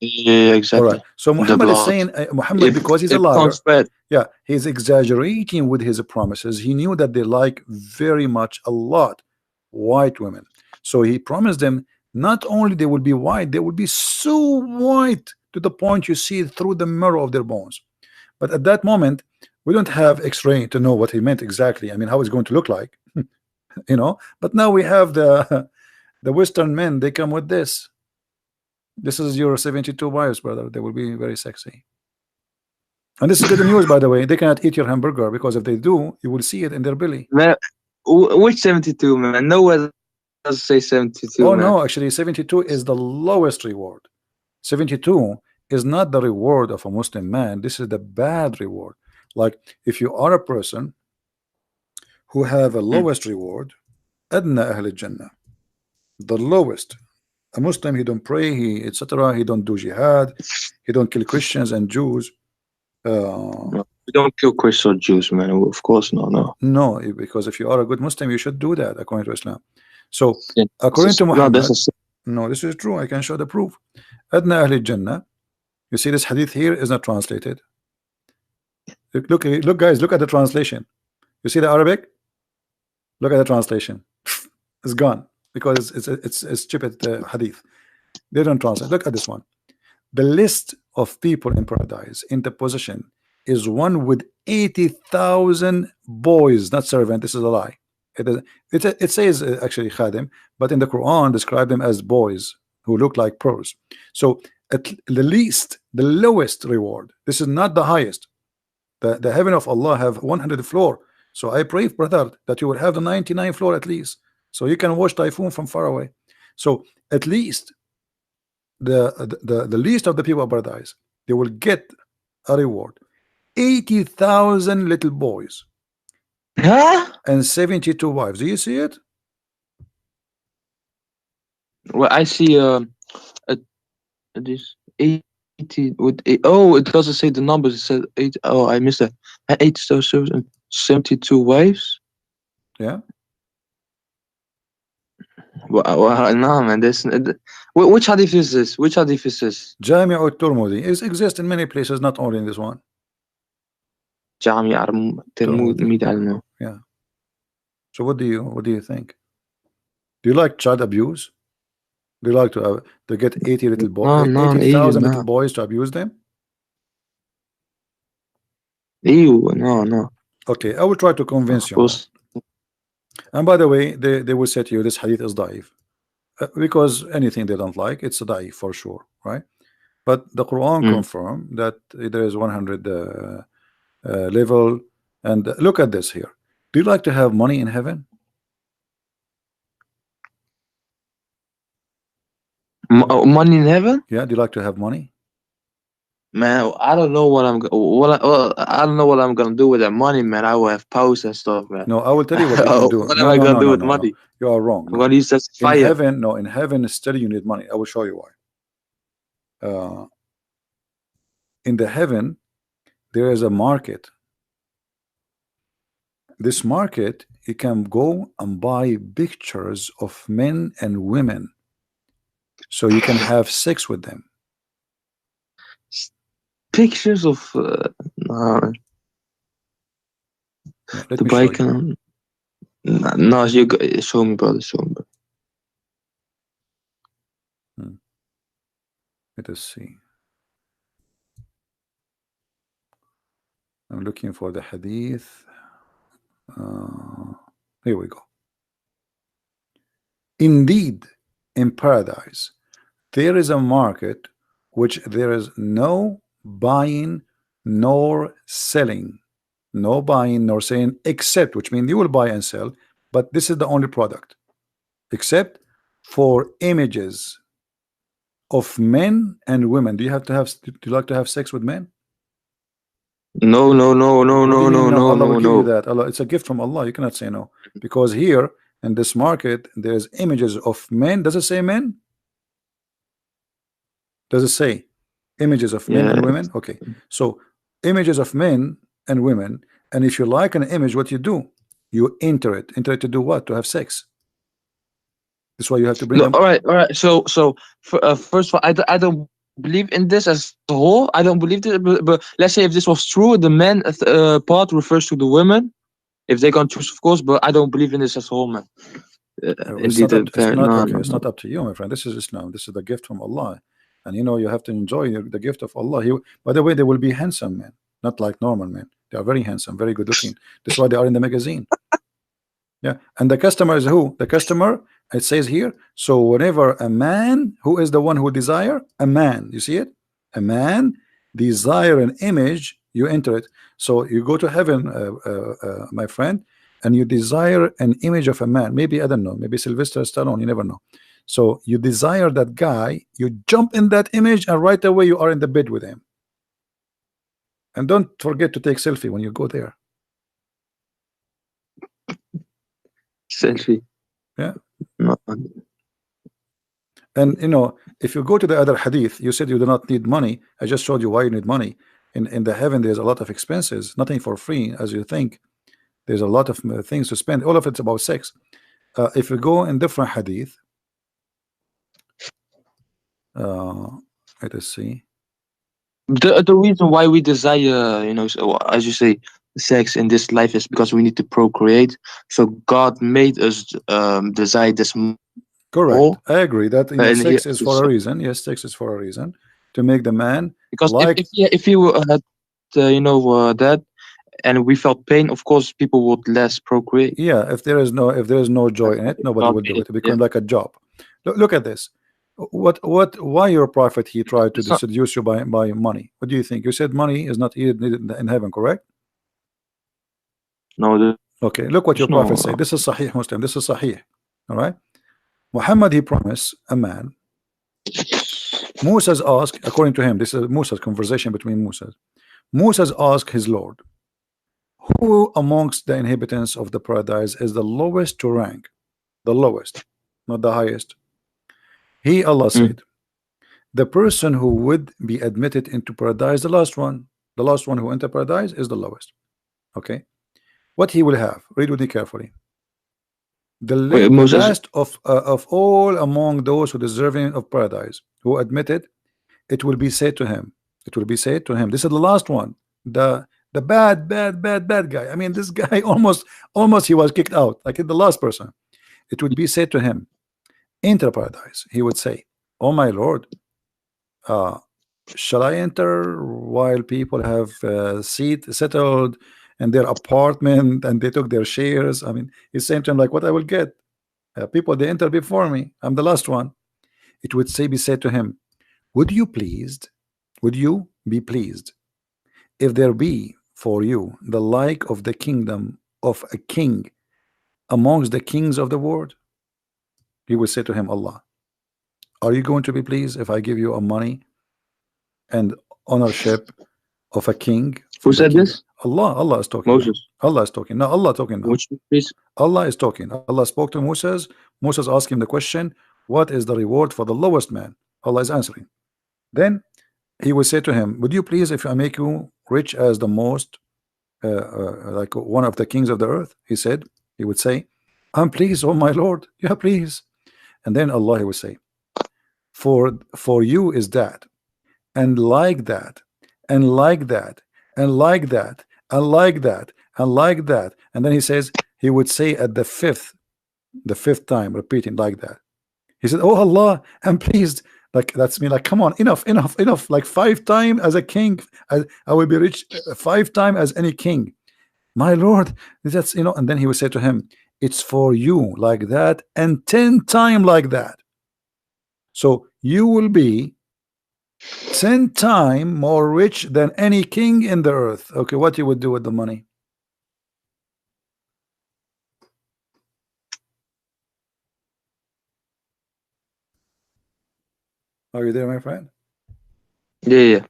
Yeah, exactly. All right. So Muhammad is saying Muhammad, because he's a liar, yeah, he's exaggerating with his promises. He knew that they like very much a lot white women, so he promised them not only they will be white, they will be so white to the point you see through the marrow of their bones. But at that moment, we don't have X-ray to know what he meant exactly. I mean, how it's going to look like, you know. But now we have the Western men. They come with this. This is your 72 wives, brother. They will be very sexy. And this is good news, by the way. They cannot eat your hamburger, because if they do, you will see it in their belly. Man, which 72, man? Nowhere does say 72. Oh man. no, actually 72 is the lowest reward. 72 is not the reward of a Muslim man. This is the bad reward. Like if you are a person who have a lowest reward, adna ahl al-jannah, the lowest. A Muslim, he don't pray, he etc. He don't do jihad, he don't kill Christians and Jews. No, we don't kill Christians or Jews, man. Of course, no. No, because if you are a good Muslim, you should do that according to Islam. So Yeah, according to no, Muhammad, this is no, this is true. I can show the proof. Adna Ahl Jannah. You see, this hadith here is not translated. Look, guys, look at the translation. You see the Arabic? Look at the translation. It's gone because it's stupid hadith. They don't translate. Look at this one. The list of people in paradise in the position is one with 80,000 boys, not servant. This is a lie. It says actually khadim, but in the Quran describe them as boys who look like pros. So at the least, the lowest reward. This is not the highest. The heaven of Allah have 100 floor. So I pray, brother, that you will have the 99 floor at least, so you can watch typhoon from far away. So at least the least of the people of paradise, they will get a reward. 80,000 little boys. Huh? And 72 wives. Do you see it? Well, I see this 80 with oh, it doesn't say the numbers. It said 8. Oh, I missed that. 8 star service and 72 wives. Yeah. Well, no, man. This which hadith is this? Which hadith is this? Jami' al-Tirmidhi. It exists in many places, not only in this one. Jami' al-Tirmidhi. I don't know. Yeah. So what do you think? Do you like child abuse? Do you like to get 80 little boys, No, 80,000 no. little boys to abuse them? Ew, no. Okay, I will try to convince you. And by the way, they will say to you this hadith is da'if, because anything they don't like, it's a da'if for sure, right? But the Quran confirm that there is 100 level. And look at this here. Do you like to have money in heaven? Money in heaven? Yeah. Do you like to have money? Man, I don't know what I don't know what I'm gonna do with that money, man. I will have posts and stuff, man. No, I will tell you what you can do. What am I gonna do with money? You are wrong. I'm gonna use that fire. In heaven, no, in heaven still you need money. I will show you why. In the heaven, there is a market. This market, you can go and buy pictures of men and women, so you can have sex with them. Pictures of Yeah, let the me bike. show you. No, you show me, brother. Show me. Let us see. I'm looking for the hadith. Here we go. Indeed, in paradise, there is a market which there is no buying nor selling. No buying nor selling, except, which means you will buy and sell, but this is the only product, except for images of men and women. Do you like to have sex with men? No. Allah will give you that. Allah, it's a gift from Allah. You cannot say no, because here in this market there's images of men. Does it say men? Does it say images of men and women? Okay, so images of men and women, and if you like an image, what you do? You enter it to do what? To have sex. That's why you have to bring them. All right. So first of all, I don't believe in this as a whole. I don't believe this, but let's say if this was true, the men part refers to the women, if they're gonna choose, of course. But I don't believe in this as a whole, man. It's not up to you, my friend. This is Islam. This is the gift from Allah. and you know you have to enjoy the gift of Allah. By the way, they will be handsome men, not like normal men. They are very handsome, very good looking. That's why they are in the magazine. Yeah, and the customer is who? The customer, it says here. So whenever a man, who is the one who desire? A man. You see it? A man desire an image, you enter it. So you go to heaven, my friend, and you desire an image of a man. Maybe, I don't know, maybe Sylvester Stallone, you never know. So you desire that guy, you jump in that image, and right away you are in the bed with him. And don't forget to take selfie when you go there. Selfie. Yeah. No. And you know, if you go to the other hadith, you said you do not need money. I just showed you why you need money. In the heaven, there's a lot of expenses, nothing for free as you think. There's a lot of things to spend. All of it's about sex. If you go in different hadith, let us see. The reason why we desire, you know, so, as you say, sex in this life is because we need to procreate. So God made us desire this. Correct. more. I agree that you know, And sex he- is for a reason. Yes, sex is for a reason to make the man Because like. if you had, that, and we felt pain, of course, people would less procreate. Yeah, if there is no joy in it, nobody Not will do it, it. It becomes like a job. Look at this. Why your prophet he tried to It's not- seduce you by money? What do you think? You said money is not needed in heaven, correct? No, Okay, look what your There's no- prophet said. This is Sahih Muslim. This is Sahih. All right. Muhammad he promised a man. Moses asked, according to him, this is Moses' conversation between Moses. Moses asked his Lord, who amongst the inhabitants of the paradise is the lowest to rank? The lowest, not the highest. He, Allah said, the person who would be admitted into paradise, the last one who entered paradise is the lowest. Okay. What he will have, read with me carefully. The Moses- last of all among those who deserving of paradise, who admitted, it will be said to him. It will be said to him. This is the last one. The bad guy. I mean, this guy almost he was kicked out. Like the last person. It would be said to him, enter paradise. He would say, oh my Lord, shall I enter while people have seat settled in their apartment and they took their shares? I mean, he's saying to him like, what I will get? People, they enter before me. I'm the last one. It would be said to him, would you be pleased if there be for you the like of the kingdom of a king amongst the kings of the world? He would say to him, Allah, are you going to be pleased if I give you a money and ownership of a king? Who said this? Allah is talking. Moses. Allah is talking. No, Allah talking now. Would you please? Allah is talking. Allah spoke to Moses. Moses asked him the question, what is the reward for the lowest man? Allah is answering. Then he will say to him, would you please if I make you rich as the most like one of the kings of the earth? He would say, I'm pleased, oh my Lord. Yeah, please. And then Allah he would say, for you is that, and like that, and like that, and like that, and like that, and like that. And then he would say at the fifth time, repeating like that. He said, oh Allah, I'm pleased. Like that's me, like, come on, enough. Like 5 times as a king, I will be rich 5 times as any king. My Lord, that's and then he would say to him, it's for you like that, and 10 times like that. So you will be 10 times more rich than any king in the earth. Okay, what you would do with the money? Are you there, my friend? Yeah.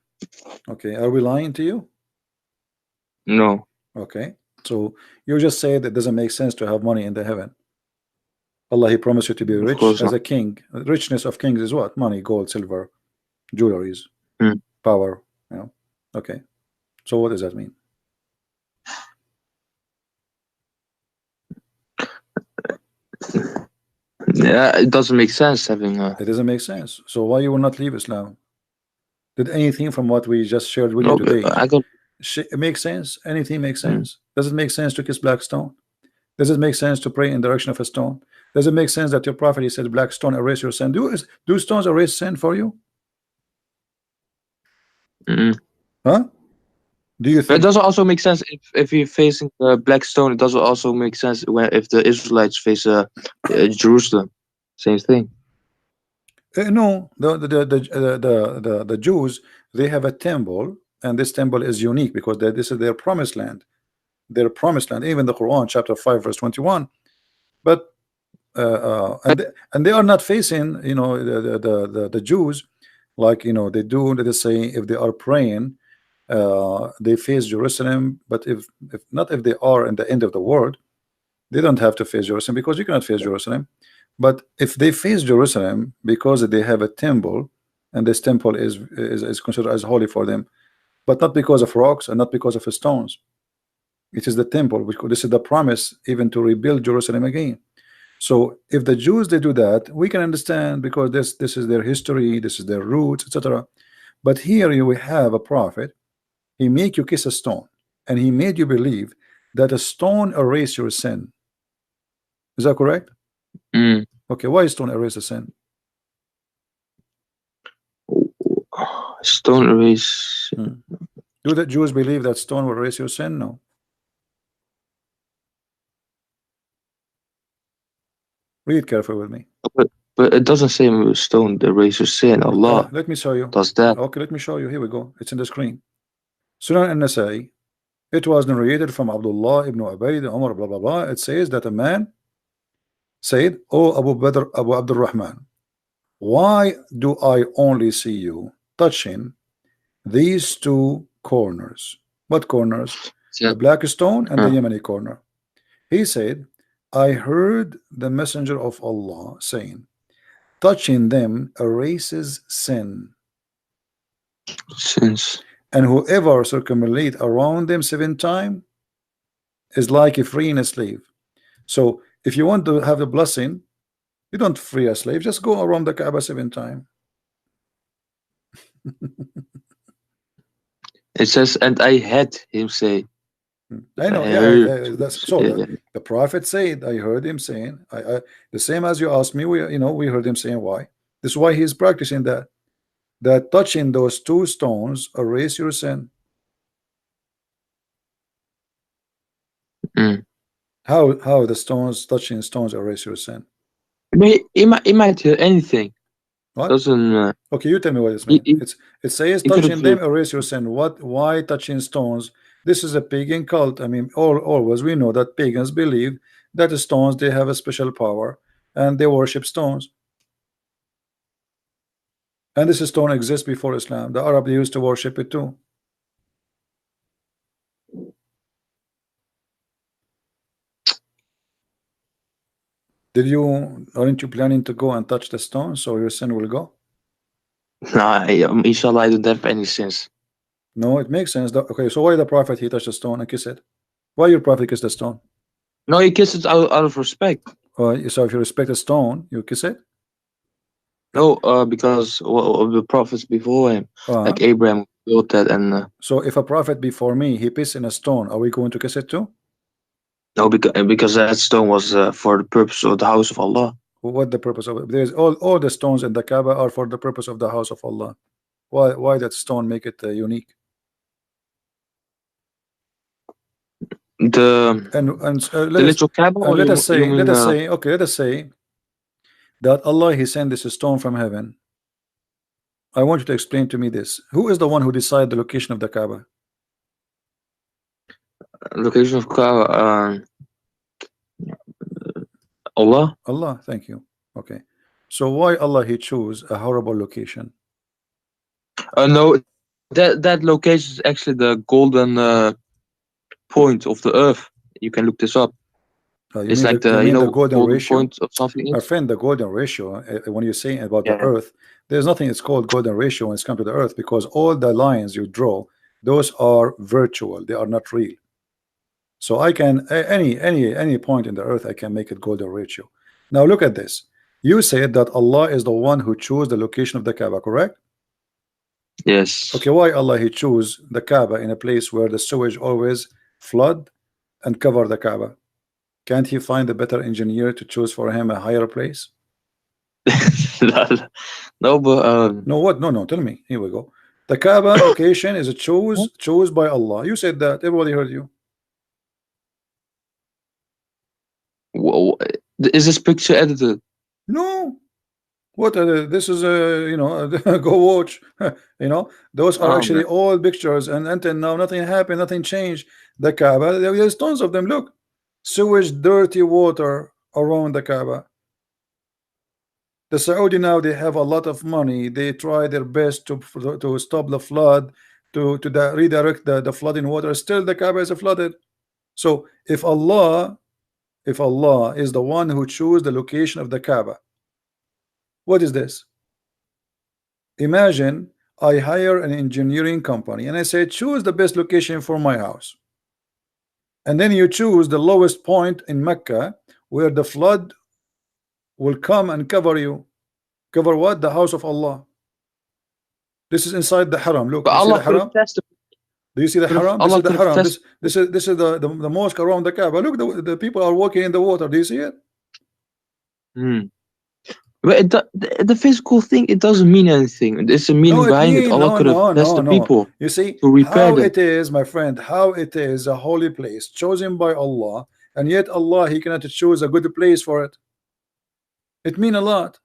Okay, are we lying to you? No. Okay, so you just say that it doesn't make sense to have money in the heaven. Allah he promised you to be rich course as not. a king. Richness of kings is what? Money, gold, silver, jewelries, power. Okay, so what does that mean? Yeah, it doesn't make sense having a. It doesn't make sense. So why you will not leave Islam? Did anything from what we just shared with No, you today I don't. it makes sense? Anything makes sense? Does it make sense to kiss black stone? Does it make sense to pray in the direction of a stone? Does it make sense that your prophet he said black stone erase your sin? Do stones erase sin for you? Mm. Huh? Do you But it think? doesn't also make sense if you're facing Black Stone. It doesn't also make sense when if the Israelites face Jerusalem. Same thing. No, the Jews, they have a temple, and this temple is unique because this is their promised land. Their promised land, even the Quran, chapter 5, verse 21. But and they are not facing, you know, the Jews like, you know, they do. Let us say if they are praying, they face Jerusalem. But if not, if they are in the end of the world, they don't have to face Jerusalem because you cannot face Jerusalem. But if they face Jerusalem because they have a temple, and this temple is considered as holy for them, but not because of rocks and not because of stones. It is the temple, because this is the promise even to rebuild Jerusalem again. So if the Jews, they do that, we can understand because this is their history, this is their roots, etc. But here you will have a prophet. He make you kiss a stone, and he made you believe that a stone erase your sin. Is that correct? Mm. Okay, why stone erase a sin? Stone erase. Do the Jews believe that stone will erase your sin? No. Read carefully with me. But it doesn't say stone erase your sin. Allah Let me show you. does that. Okay, let me show you. Here we go. It's in the screen. Sunan al-Nasai. It was narrated from Abdullah ibn Ubayd, Umar, blah blah blah. It says that a man said, "Oh Abu Badr, Abu Abdul Rahman, why do I only see you touching these two corners?" What corners? The black stone and the Yemeni corner. He said, I heard the messenger of Allah saying, touching them erases sin. Sins. And whoever circumambulate around them 7 times is like a freeing a slave. So if you want to have the blessing, you don't free a slave, just go around the Kaaba 7 times. It says, and I had him say. I know, that's so. The Prophet said, I heard him saying, the same as you asked me, we heard him saying why. This is why he's practicing that touching those two stones erase your sin. How the stones, touching stones, erase your sin? It might hear anything. What? Doesn't okay, you tell me what it means. It says touching them erase your sin. Why touching stones? This is a pagan cult. I mean, always we know that pagans believe that the stones, they have a special power and they worship stones. And this stone exists before Islam. The Arab, they used to worship it too. Aren't you planning to go and touch the stone so your sin will go? No, inshallah, I don't have any sins. No, it makes sense. Okay, so why the Prophet, he touched the stone and kissed it? Why your Prophet kissed the stone? No, he kissed it out of respect. So if you respect a stone, you kiss it? No, because of the prophets before him, like Abraham built that. And so if a prophet before me, he pissed in a stone, are we going to kiss it too? No, because that stone was for the purpose of the house of Allah. What the purpose of it? There's all the stones in the Kaaba are for the purpose of the house of Allah. Why that stone make it unique? The little Kaaba. Let us say that Allah, he sent this stone from heaven. I want you to explain to me this. Who is the one who decided the location of the Kaaba? Location of Kaaba, Allah. Allah, thank you. Okay, so why Allah he chose a horrible location? No, that location is actually the golden point of the earth. You can look this up. It's like the golden ratio point of something. My friend, the golden ratio. When you're saying about the earth, there's nothing it's called golden ratio when it's come to the earth, because all the lines you draw, those are virtual, they are not real. So I can any point in the earth, I can make it golden ratio. Now look at this. You said that Allah is the one who chose the location of the Kaaba, correct? Yes. Okay, why Allah he chose the Kaaba in a place where the sewage always flood and cover the Kaaba? Can't he find a better engineer to choose for him a higher place? No, but no, what? No, tell me. Here we go. The Kaaba location is a chose by Allah. You said that. Everybody heard you. Is this picture edited? No. What this is you know, go watch. You know, those are actually all pictures, and until now nothing happened, nothing changed. The Kaaba, there's tons of them. Look, sewage, dirty water around the Kaaba. The Saudi now, they have a lot of money. They try their best to stop the flood, to redirect the flooding water. Still the Kaaba is flooded. So if Allah is the one who chose the location of the Kaaba, what is this? Imagine I hire an engineering company and I say choose the best location for my house, and then you choose the lowest point in Mecca where the flood will come and cover you. Cover what? The house of Allah. This is inside the haram. Look, you see the haram? Do you see the haram? This is the haram. This is the mosque around the Kaaba. Look, the people are walking in the water. Do you see it? But the physical thing, it doesn't mean anything. There's a meaning behind it. Allah could have blessed the people. You see to repair how them. it is, my friend, how it is a holy place chosen by Allah, and yet Allah, He cannot choose a good place for it. It means a lot.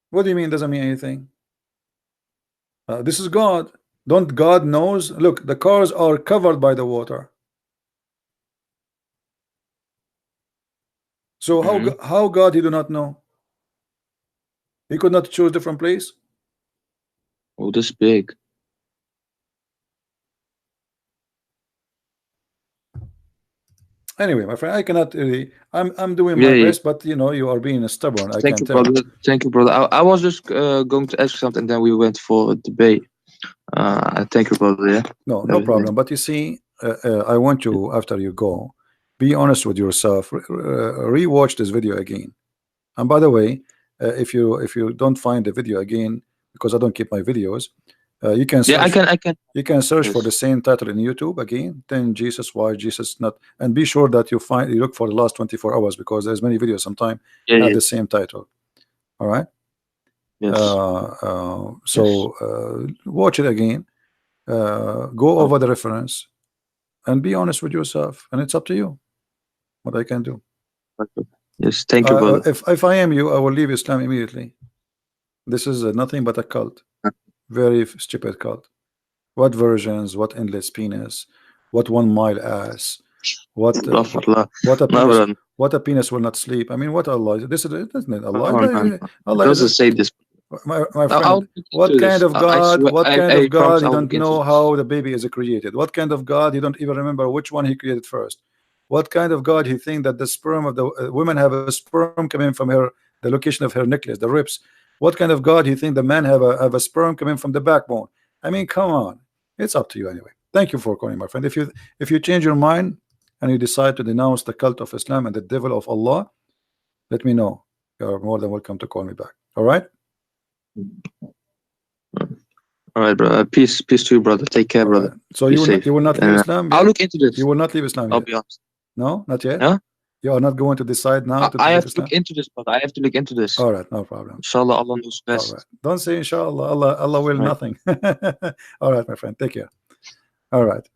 What do you mean doesn't mean anything? This is God. Don't God knows? Look, the cars are covered by the water. So how God, He do not know? He could not choose different place? Oh, this big. Anyway, my friend, I cannot really. I'm doing my best, but you know, you are being stubborn. Thank you, brother. Thank you, brother. I was just going to ask something, then we went for a debate. Thank you, brother. Yeah. No problem. But you see, I want you, after you go, be honest with yourself. Rewatch this video again. And by the way, if you don't find the video again, because I don't keep my videos, you can search, I can. You can search for the same title in YouTube again. Then Jesus, why Jesus not? And be sure that you look for the last 24 hours, because there's many videos sometimes have the same title. All right. Yes. Watch it again. Go over the reference, and be honest with yourself. And it's up to you what I can do. Yes, thank you, brother. If I am you, I will leave Islam immediately. This is nothing but a cult. Very stupid cult. What versions? What endless penis? What 1 mile ass? What a penis will not sleep? I mean, what Allah? This is, isn't it Allah? Allah doesn't say this. My friend, what kind of God? What kind of God? You don't know how the baby is created. What kind of God? You don't even remember which one He created first. What kind of God He think that the sperm of the women have a sperm coming from the location of her necklace, the ribs? What kind of God He think the man have a sperm coming from the backbone? I mean, come on. It's up to you anyway. Thank you for calling, my friend. If you change your mind and you decide to denounce the cult of Islam and the devil of Allah, let me know. You are more than welcome to call me back. All right. All right, brother. Peace to you, brother. Take care, brother. Right. So you will not leave Islam? I'll look into this. You will not leave Islam yet? I'll be honest. No, not yet. Huh? You are not going to decide now. I have to look into this, brother. I have to look into this. All right, no problem. Inshallah, Allah knows best. All right. Don't say inshallah. Allah will nothing. All right, my friend. Take care. All right.